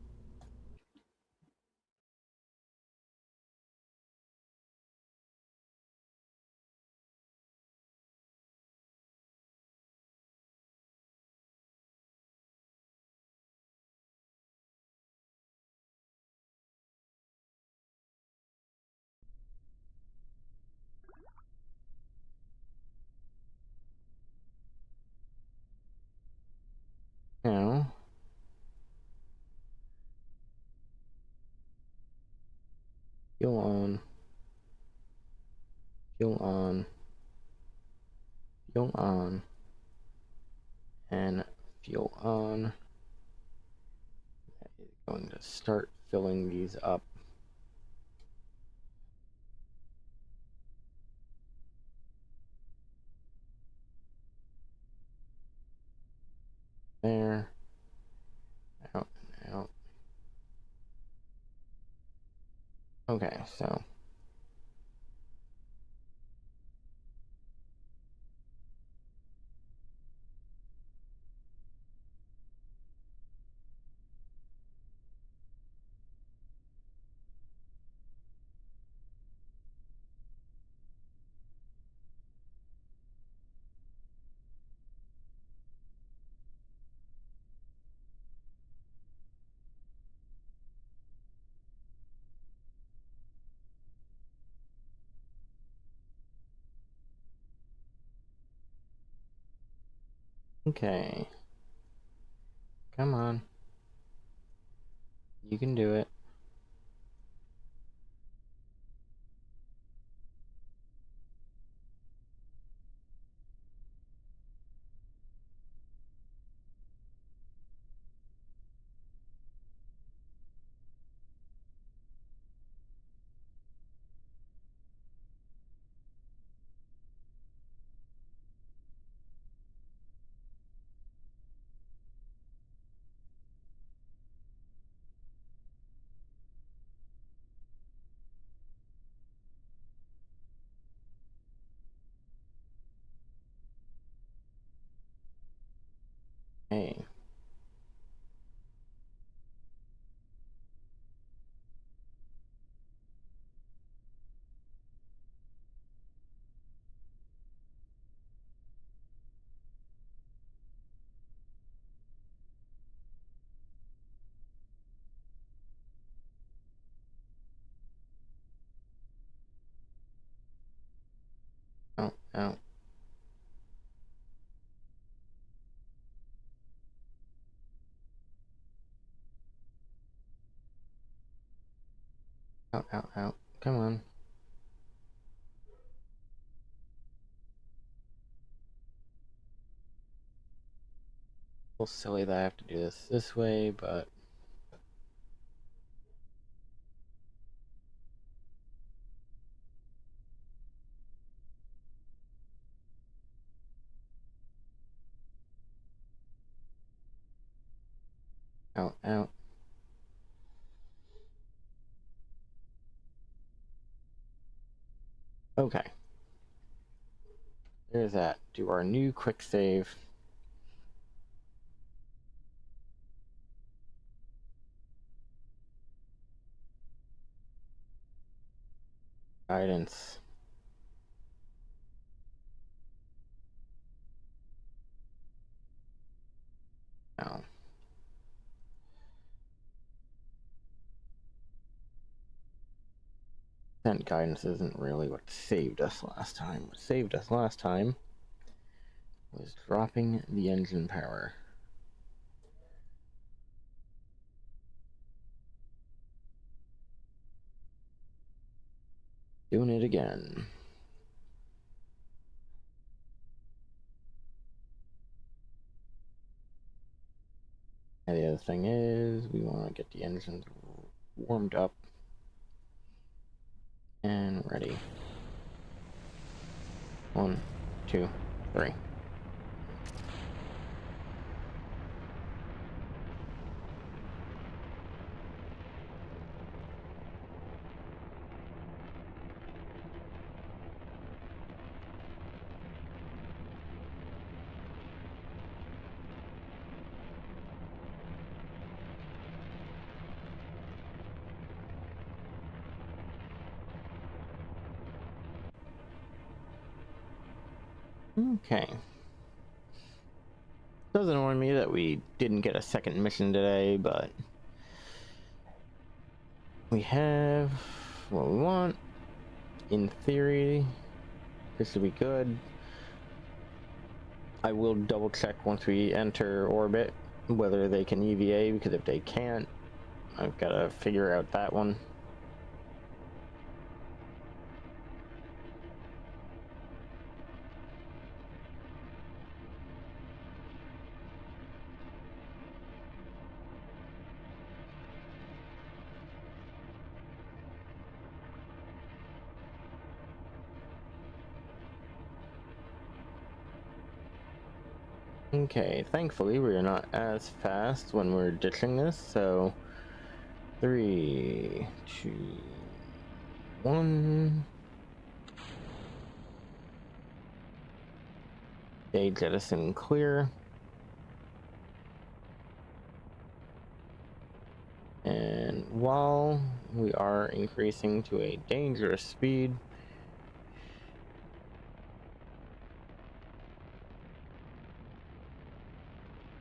S1: Now, fuel on, fuel on, fuel on, and fuel on. That is going to start filling these up. There, out, and out. Okay, so okay. Come on. You can do it. out. Out, out, out. Come on. A little silly that I have to do this way, but out, out. Okay. There's that. Do our new quick save. Guidance. Now. Sent guidance isn't really what saved us last time. What saved us last time was dropping the engine power. Doing it again. And the other thing is, we want to get the engines warmed up and ready. 1, 2, 3. Okay. Does annoy me that we didn't get a second mission today, but we have what we want. In theory, this will be good. I will double check once we enter orbit whether they can EVA, because if they can't, I've got to figure out that one. Okay, thankfully we're not as fast when we're ditching this, so 3, 2, 1. Day jettison clear. And while we are increasing to a dangerous speed,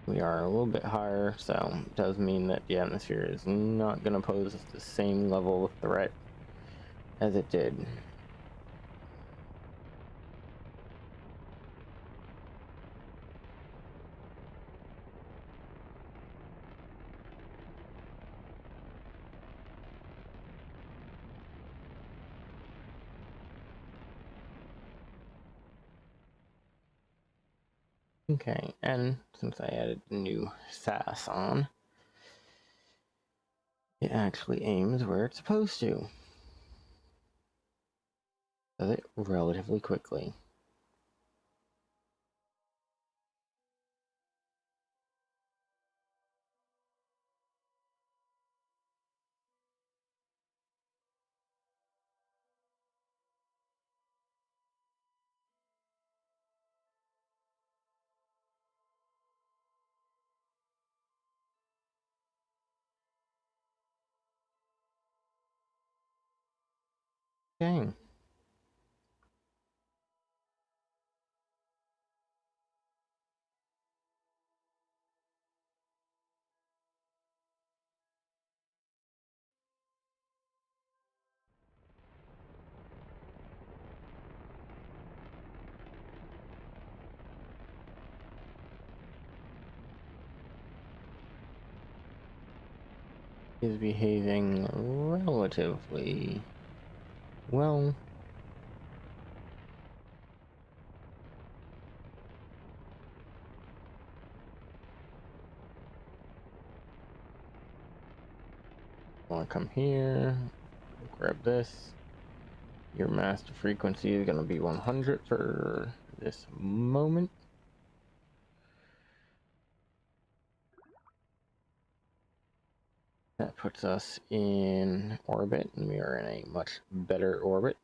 S1: we are a little bit higher, so it does mean that the atmosphere is not going to pose the same level of threat as it did. Okay, and since I added the new SAS on, it actually aims where it's supposed to. Does it relatively quickly. Dang. is behaving relatively well. Want to come here, grab this. Your master frequency is going to be 100 for this moment. That puts us in orbit, and we are in a much better orbit.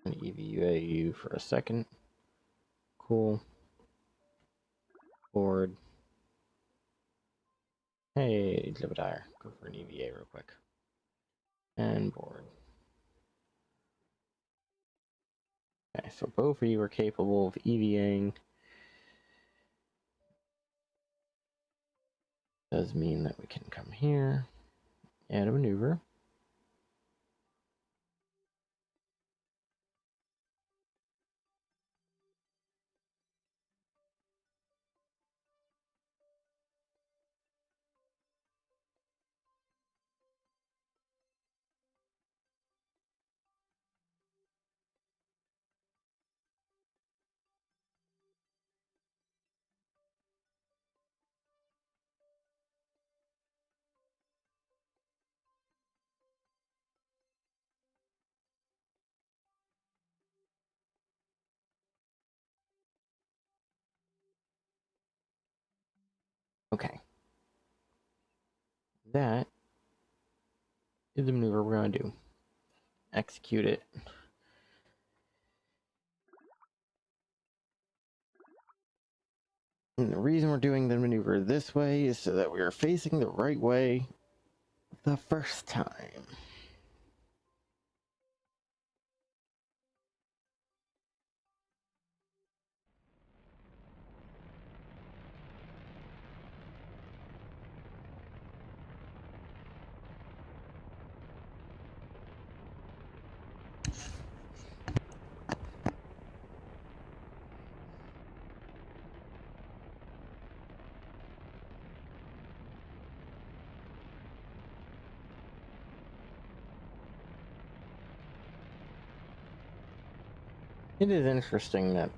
S1: And EVA you for a second. Cool. Board. Hey, Zebediah, go for an EVA real quick. And board. Okay, so both of you are capable of EVAing. Does mean that we can come here, add a maneuver. Okay. That is the maneuver we're going to do. Execute it. And the reason we're doing the maneuver this way is so that we are facing the right way the first time. It is interesting that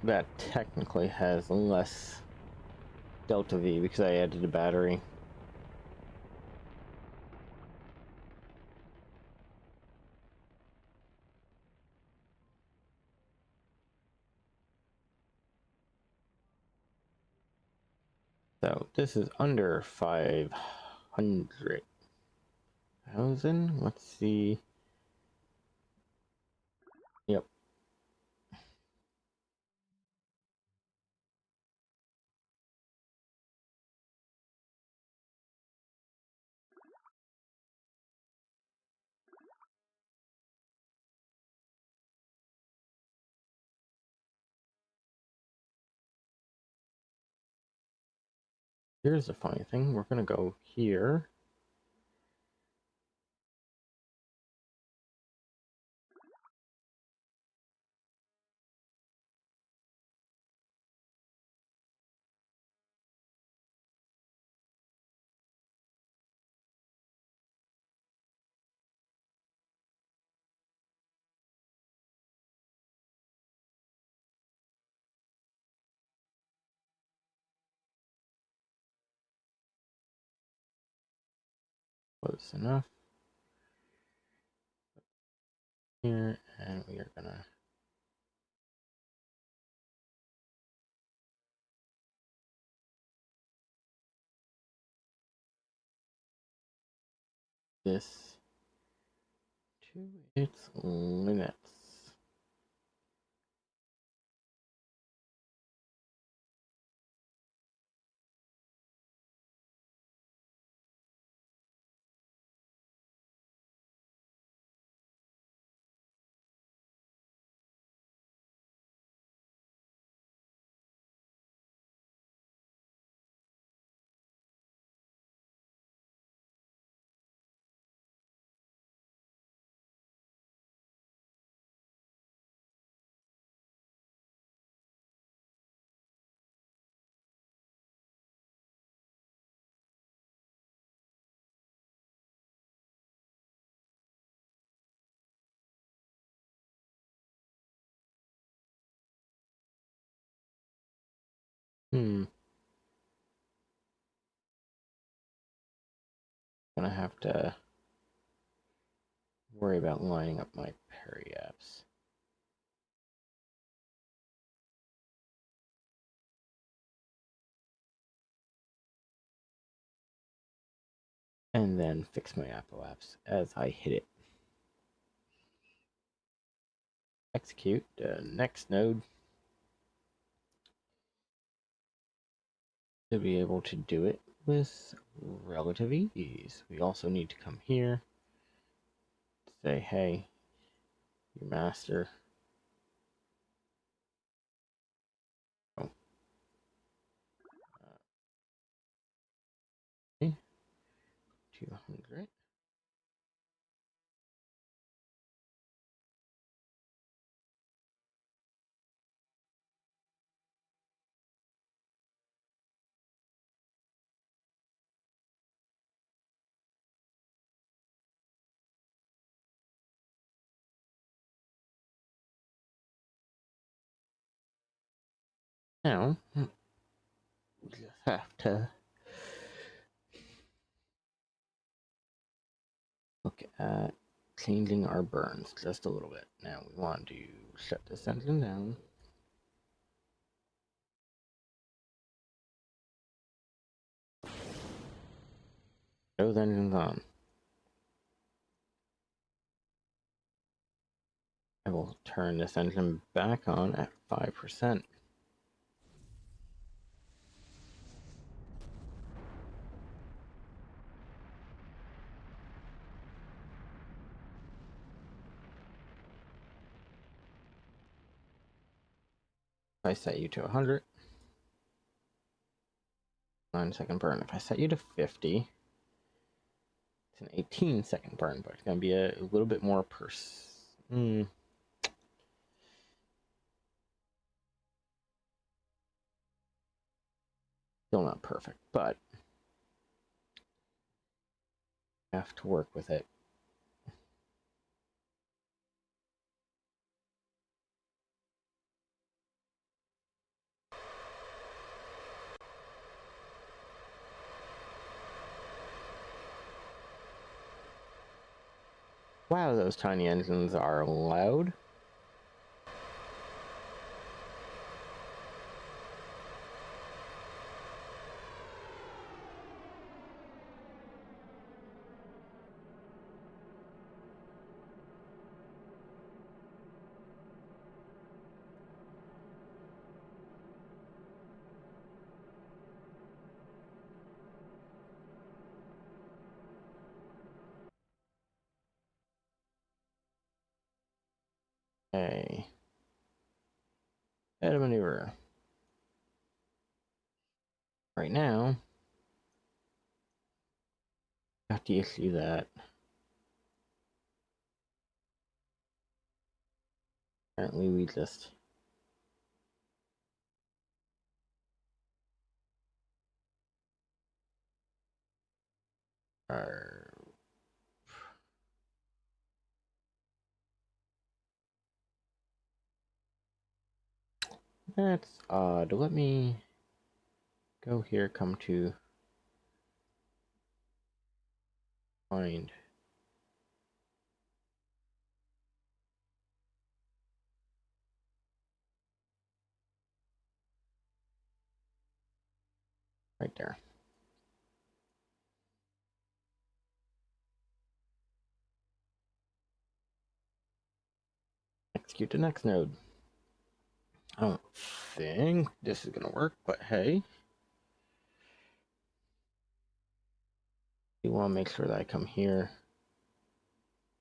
S1: that technically has less delta V because I added a battery. So this is under 500,000. Let's see. Yep. Here's the funny thing. We're going to go here. Close enough. Here, and we are going to this to its limits. Gonna have to worry about lining up my periapps. And then fix my apoapse as I hit it. Execute the next node to be able to do it with relative ease. We also need to come here, say, hey, your master. Oh. 200. Now, we just have to look at changing our burns just a little bit. Now we want to shut this engine down. Those engines on. I will turn this engine back on at 5%. If I set you to 100, 9-second burn. If I set you to 50, it's an 18-second burn, but it's going to be a little bit more Still not perfect, but I have to work with it. Wow, those tiny engines are loud. Okay. Head of maneuver. Right now, I have to issue that. Apparently we just are. That's odd. Let me go here, come to find. Right there. Execute the next node. I don't think this is gonna work, but hey. You want to make sure that I come here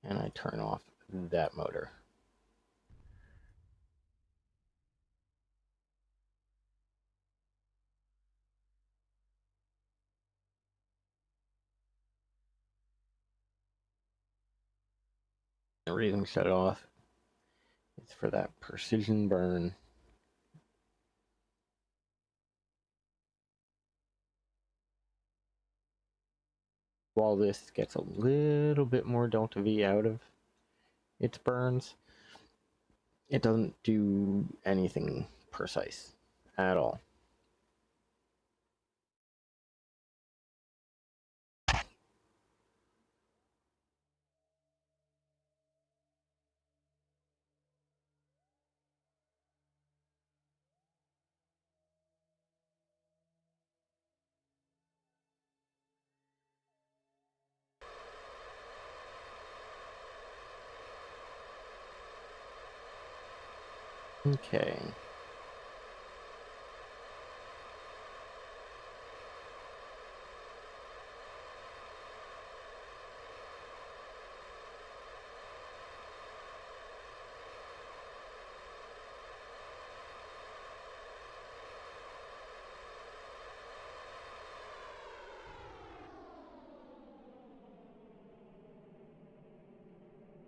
S1: and I turn off that motor. The reason we shut it off is for that precision burn. While this gets a little bit more delta V out of its burns, it doesn't do anything precise at all. Okay.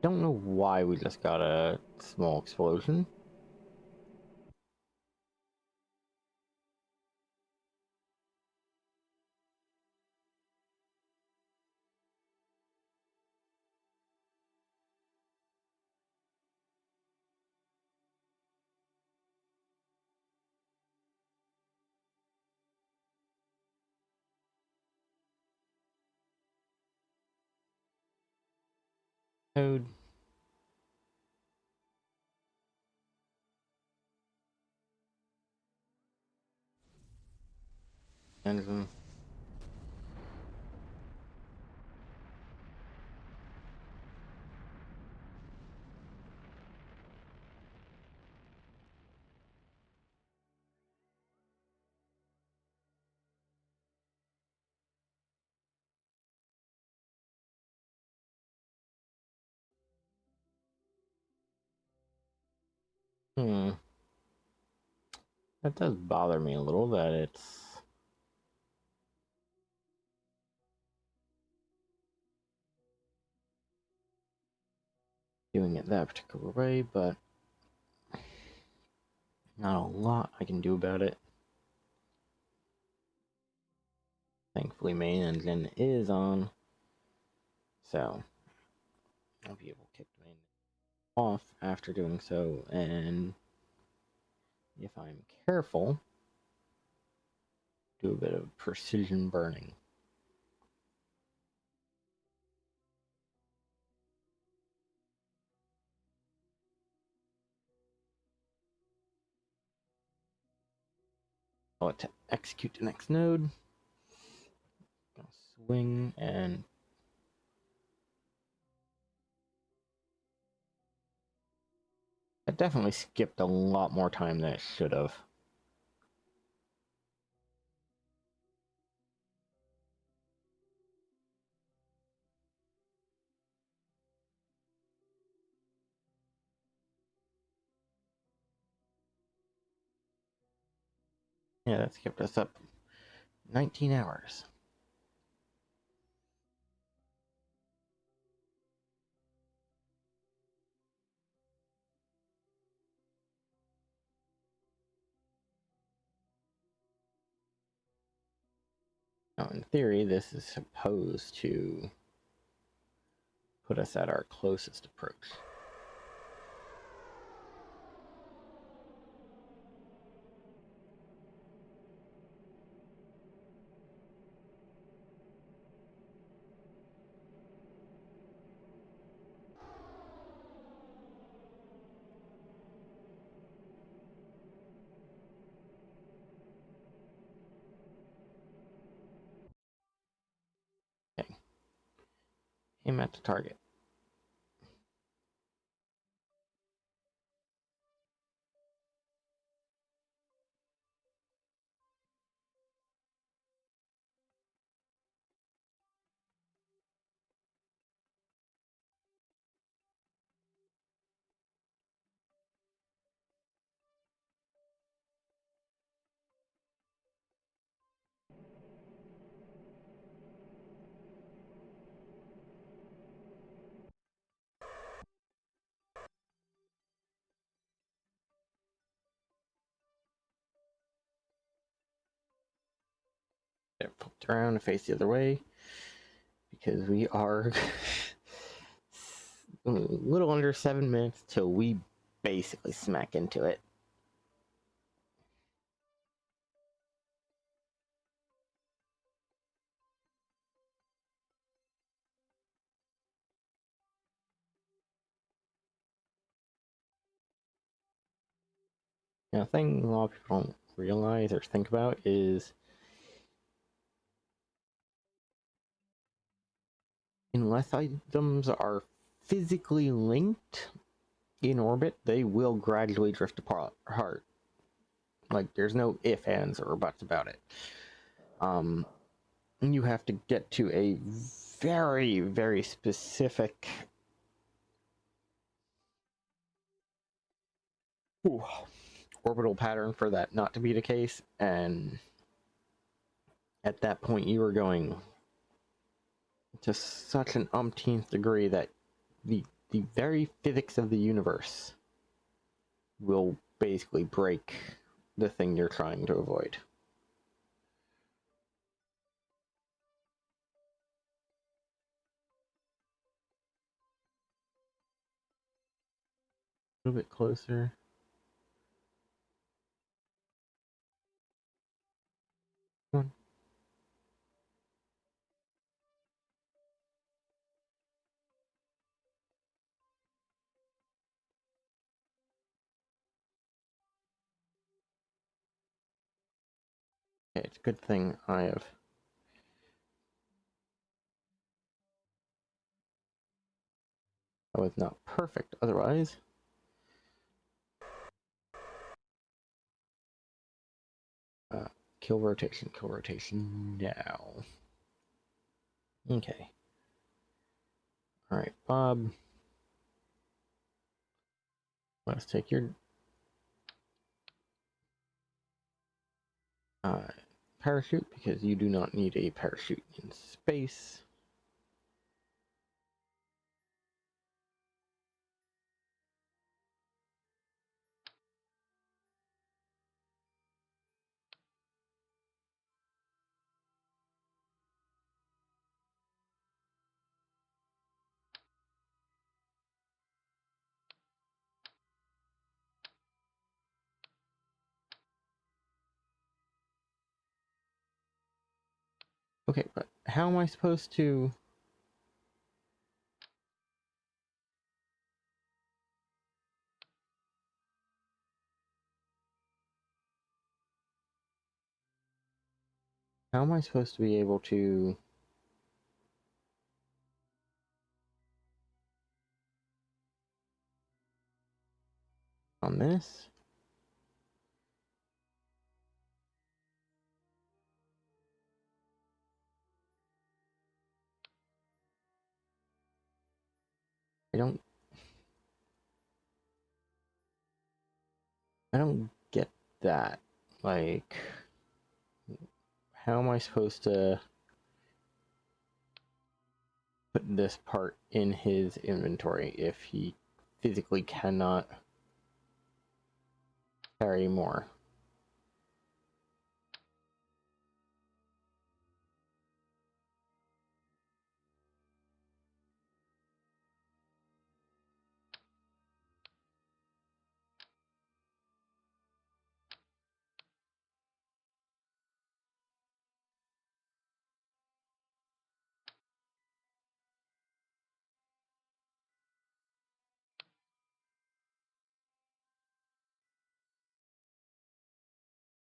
S1: Don't know why we just got a small explosion. Code. And that does bother me a little that it's doing it that particular way, but not a lot I can do about it. Thankfully, main engine is on, so I'll be able to kick the main off after doing so, and if I'm careful, do a bit of precision burning. I'll let to execute the next node. Gonna swing and I definitely skipped a lot more time than it should have. Yeah, that's kept us up 19 hours. Now, in theory, this is supposed to put us at our closest approach. Okay. Aim at the target. Flipped around and face the other way because we are a little under 7 minutes till we basically smack into it. Now, the thing a lot of people don't realize or think about is unless items are physically linked, in orbit, they will gradually drift apart. Like, there's no if, ands, or buts about it. You have to get to a very, very specific orbital pattern for that not to be the case, and at that point you are going to such an umpteenth degree that the very physics of the universe will basically break the thing you're trying to avoid. A little bit closer. Come on. Okay, it's a good thing I was not perfect otherwise. Kill rotation now. Okay. Alright, Bob. Let's take your parachute, because you do not need a parachute in space. Okay, but how am I supposed to... How am I supposed to be able to... on this? I don't get that. Like, how am I supposed to put this part in his inventory if he physically cannot carry more?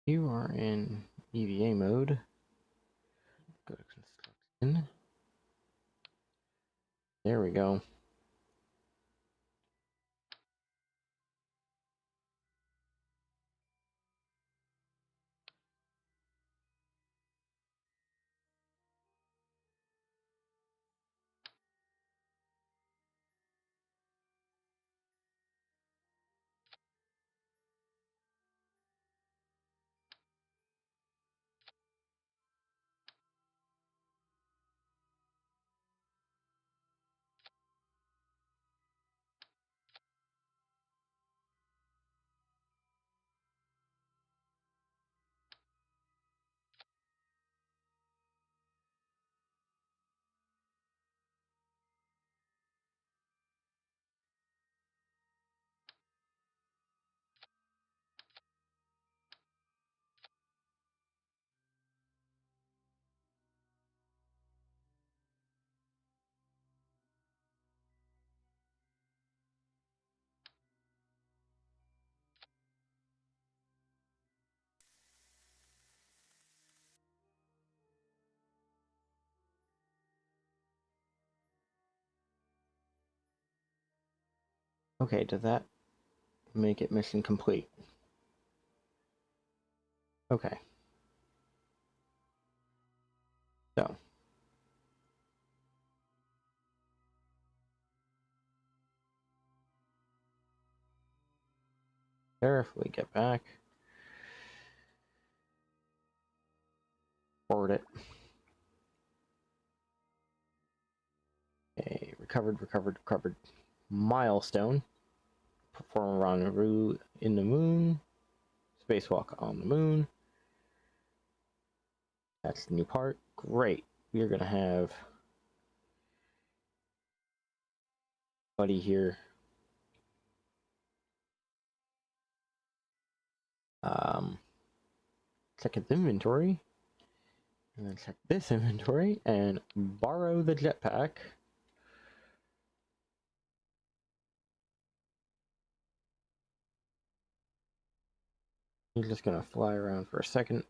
S1: You are in EVA mode. Go to construction. There we go. Okay, does that make it mission complete? Okay. So. Carefully get back. Forward it. Okay, recovered. Milestone. Perform a rendezvous in the moon. Spacewalk on the moon. That's the new part. Great. We're gonna have Buddy here. Check its inventory. And then check this inventory and borrow the jetpack. You're just gonna fly around for a second.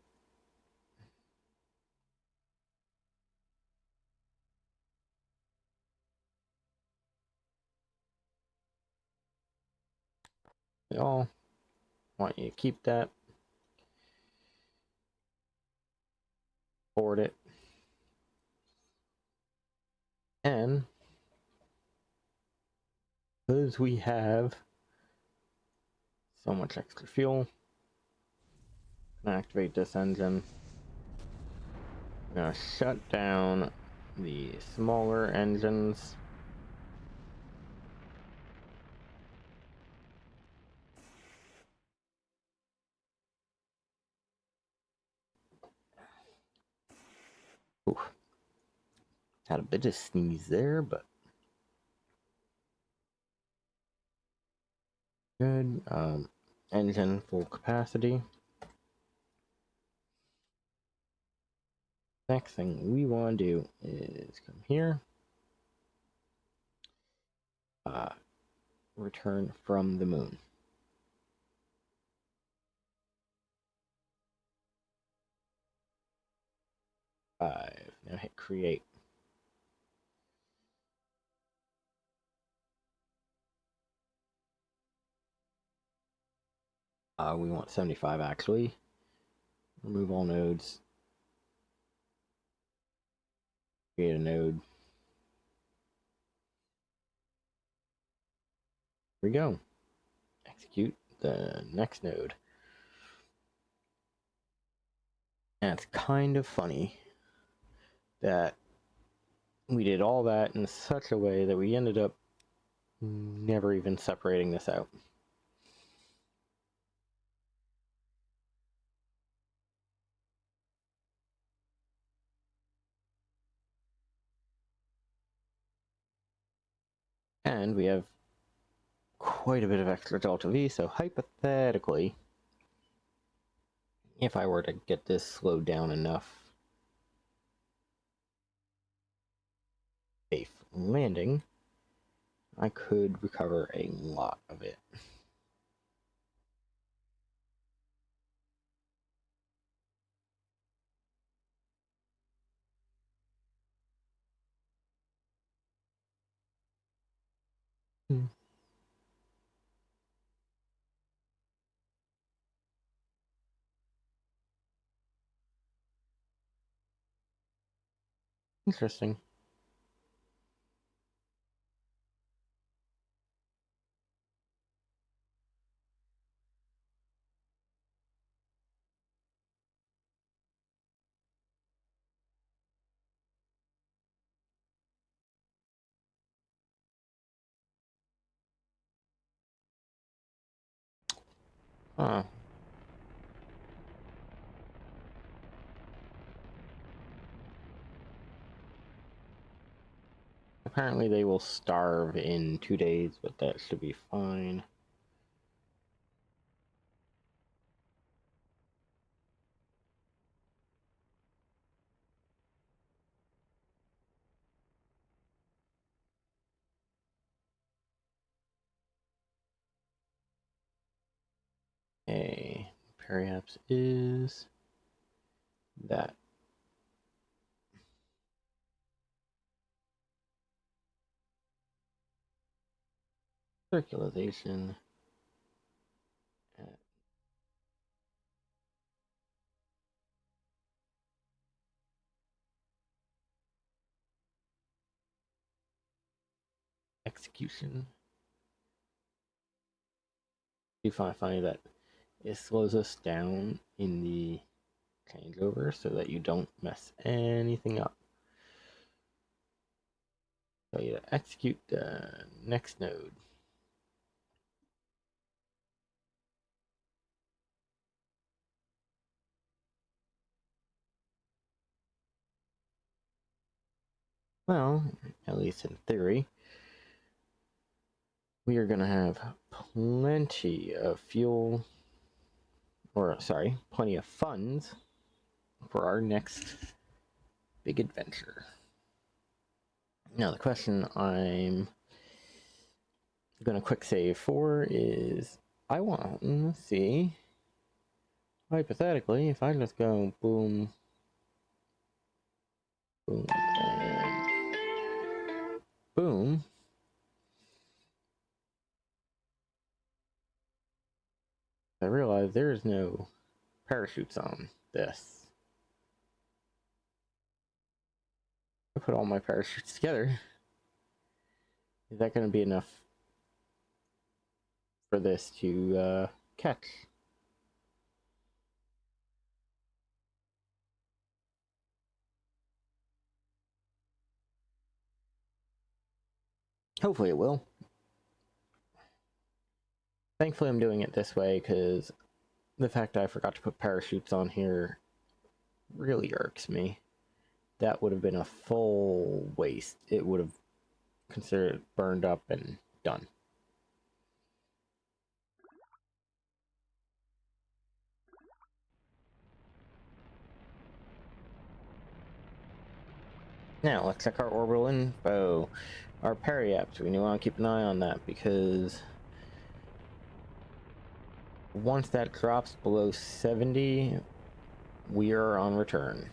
S1: They all want you to keep that. Forward it. And because we have so much extra fuel, I'm gonna activate this engine. I'm gonna shut down the smaller engines. Oof. Had a bit of sneeze there, but good. Engine full capacity. Next thing we want to do is come here. Return from the moon. 5. Now hit create. We want 75 actually. Remove all nodes. Create a node. Here we go. Execute the next node. And it's kind of funny that we did all that in such a way that we ended up never even separating this out. And we have quite a bit of extra delta V, so hypothetically, if I were to get this slowed down enough, safe landing, I could recover a lot of it. Interesting. Huh. Apparently they will starve in 2 days, but that should be fine. Okay, perhaps is that. Circulation. Execution. You find funny that it slows us down in the changeover so that you don't mess anything up. So you execute the next node. Well, at least in theory, we are going to have plenty of fuel, or sorry, plenty of funds for our next big adventure. Now, the question I'm going to quick save for is I want to see, hypothetically, if I just go boom, boom, and boom, I realize there's no parachutes on this. I put all my parachutes together. Is that going to be enough for this to catch? Hopefully it will. Thankfully I'm doing it this way because the fact I forgot to put parachutes on here really irks me. That would have been a full waste. It would have considered burned up and done. Now let's check our orbital info. Our periaps, we want to keep an eye on that because once that drops below 70, we are on return.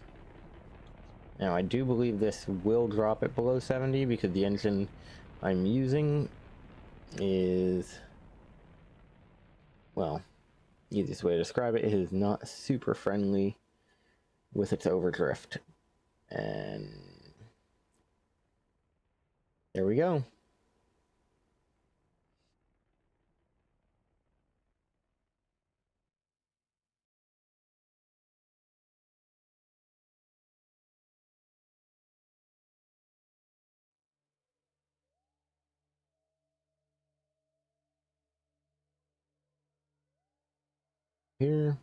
S1: Now I do believe this will drop it below 70 because the engine I'm using is, well, easiest way to describe it, it is not super friendly with its overdrift. And there we go. Here.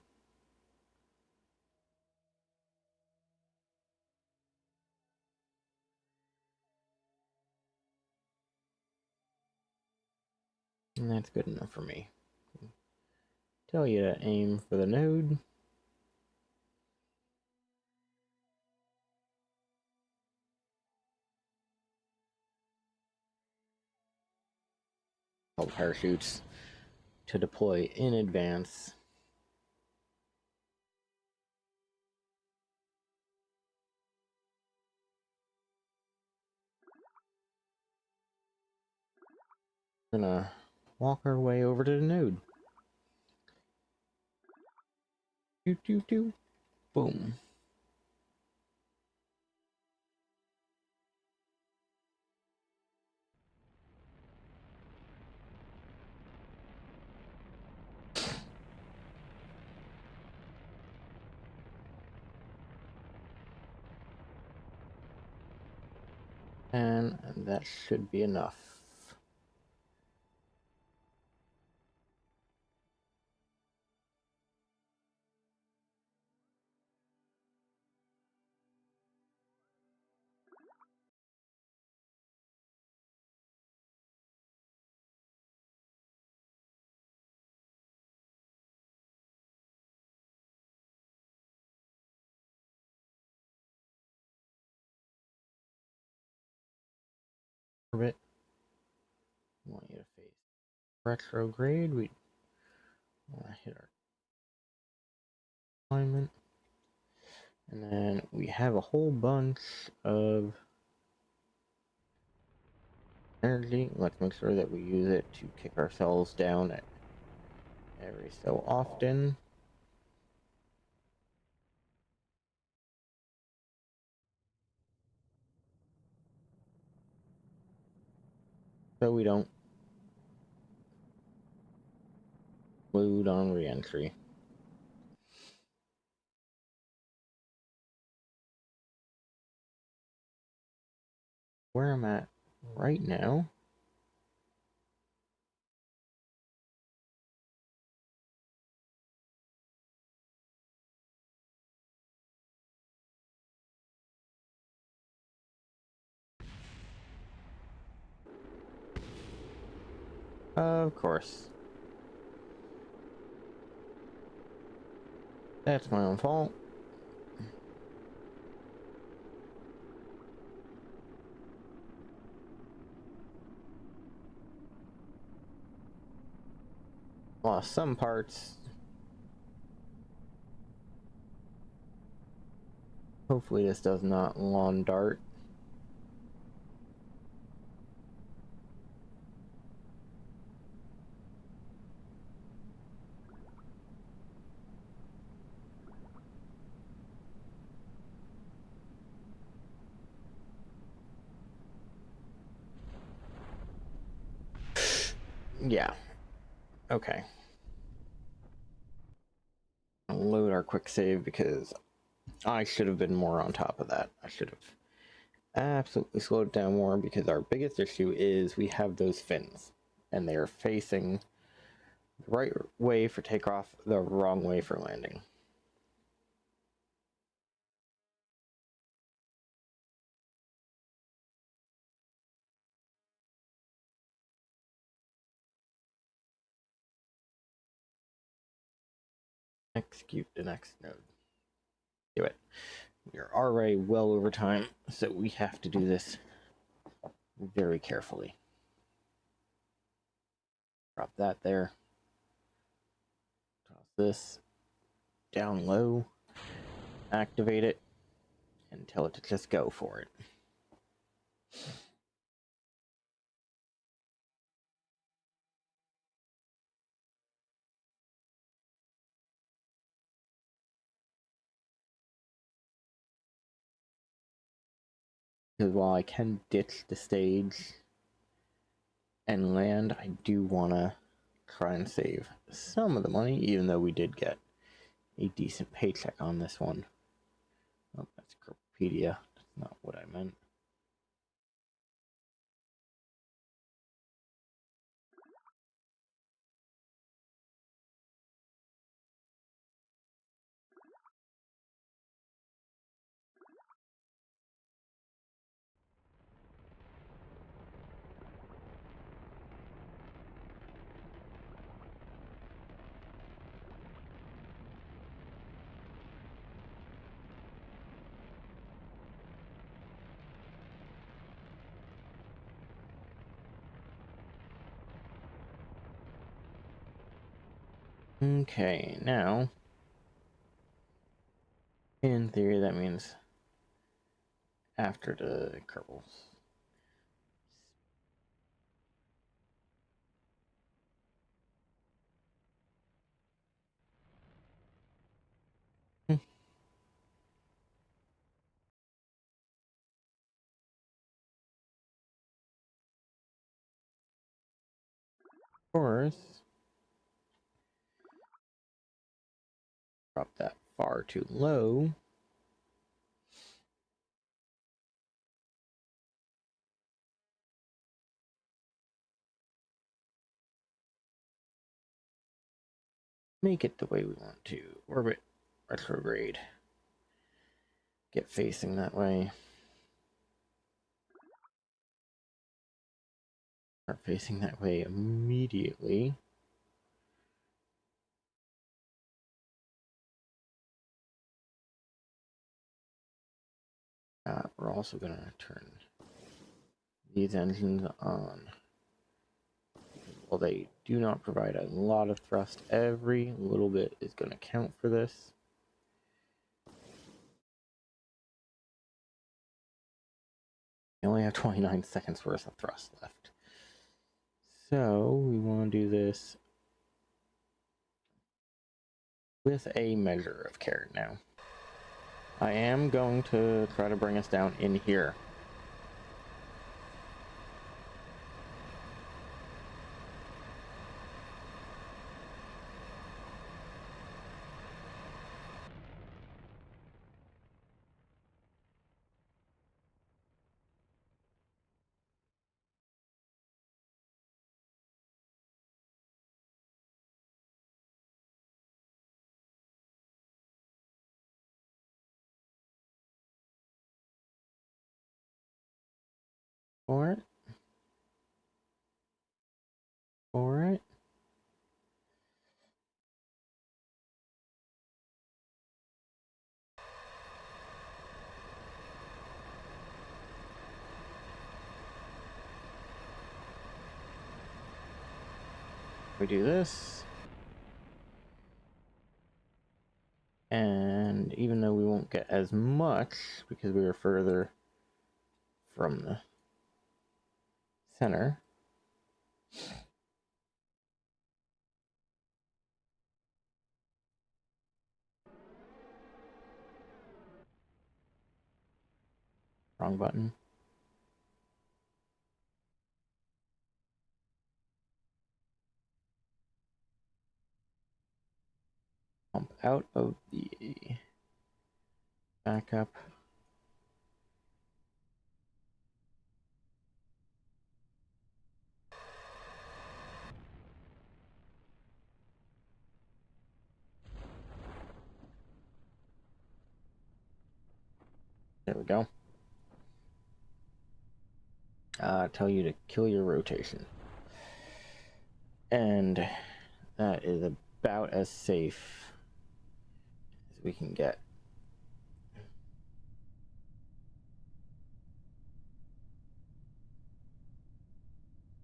S1: And that's good enough for me. Tell you to aim for the node. All parachutes to deploy in advance. We're gonna walk our way over to the node. Doo doo doo. Boom. And that should be enough. Orbit. I want you to face retrograde. We want to hit our alignment. And then we have a whole bunch of energy. Let's make sure that we use it to kick ourselves down every so often. So we don't load on re-entry. Where I'm at right now. Of course. That's my own fault. Lost some parts. Hopefully this does not lawn dart. Yeah. Okay. I'll load our quick save because I should have been more on top of that. I should have absolutely slowed down more because our biggest issue is we have those fins and they are facing the right way for takeoff, the wrong way for landing. Execute the next node. Do it. We're already well over time, so we have to do this very carefully. Drop that there. Toss this down low. Activate it and tell it to just go for it. Because while I can ditch the stage and land, I do want to try and save some of the money, even though we did get a decent paycheck on this one. Oh, that's Wikipedia. That's not what I meant. Okay, now, in theory, that means after the Kerbals. Of course, drop that far too low. Make it the way we want to. Orbit retrograde. Get facing that way. Start facing that way immediately. We're also going to turn these engines on. While they do not provide a lot of thrust, every little bit is going to count for this. We only have 29 seconds worth of thrust left. So we want to do this with a measure of care now. I am going to try to bring us down in here. For it. For it. We do this. And even though we won't get as much because we are further from the center, wrong button. Pump out of the backup. There we go. Tell you to kill your rotation. And that is about as safe as we can get.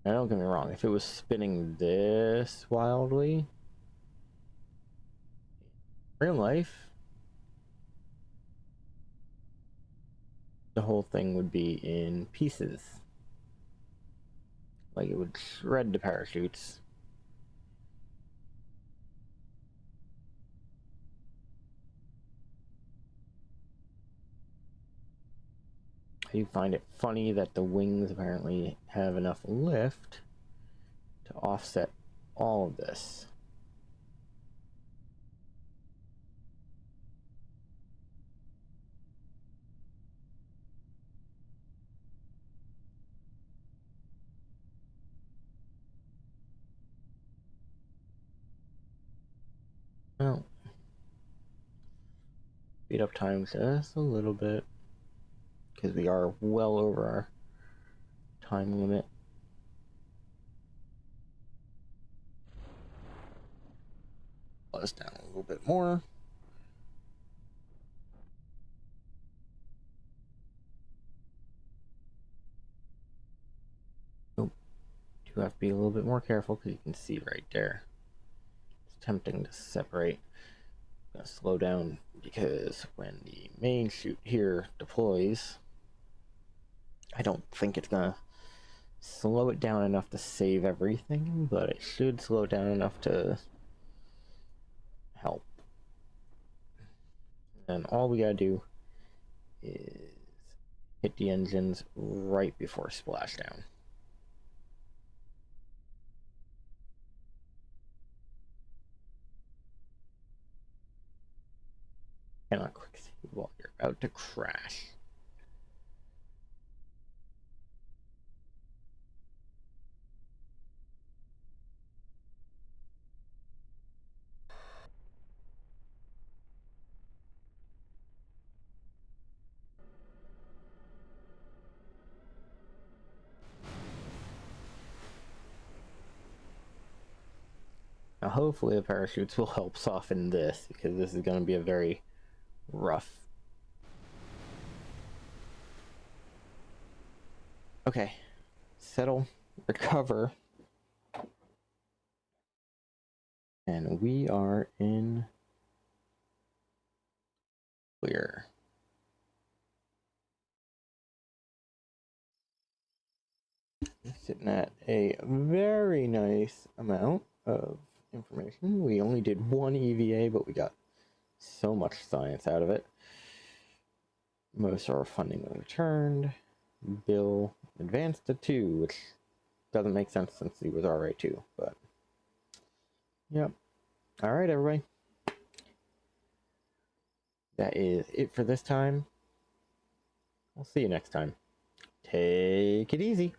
S1: Now, don't get me wrong, if it was spinning this wildly, real life, the whole thing would be in pieces. Like, it would shred the parachutes. I do find it funny that the wings apparently have enough lift to offset all of this. Well, speed up time just a little bit because we are well over our time limit. Let us down a little bit more. Nope. Do have to be a little bit more careful because you can see right there. It's tempting to separate. I'm gonna slow down because when the main chute here deploys, I don't think it's gonna slow it down enough to save everything, but it should slow down enough to help. And all we gotta do is hit the engines right before splashdown. Cannot quick save while you're about to crash. Now hopefully the parachutes will help soften this, because this is going to be a very rough. Okay, settle, recover, and we are in clear. sitting at a very nice amount of information. We only did one EVA, but we got so much science out of it. Most of our funding was returned. Bill advanced to 2, which doesn't make sense since he was already 2, but yep. Alright, everybody. That is it for this time. I'll see you next time. Take it easy.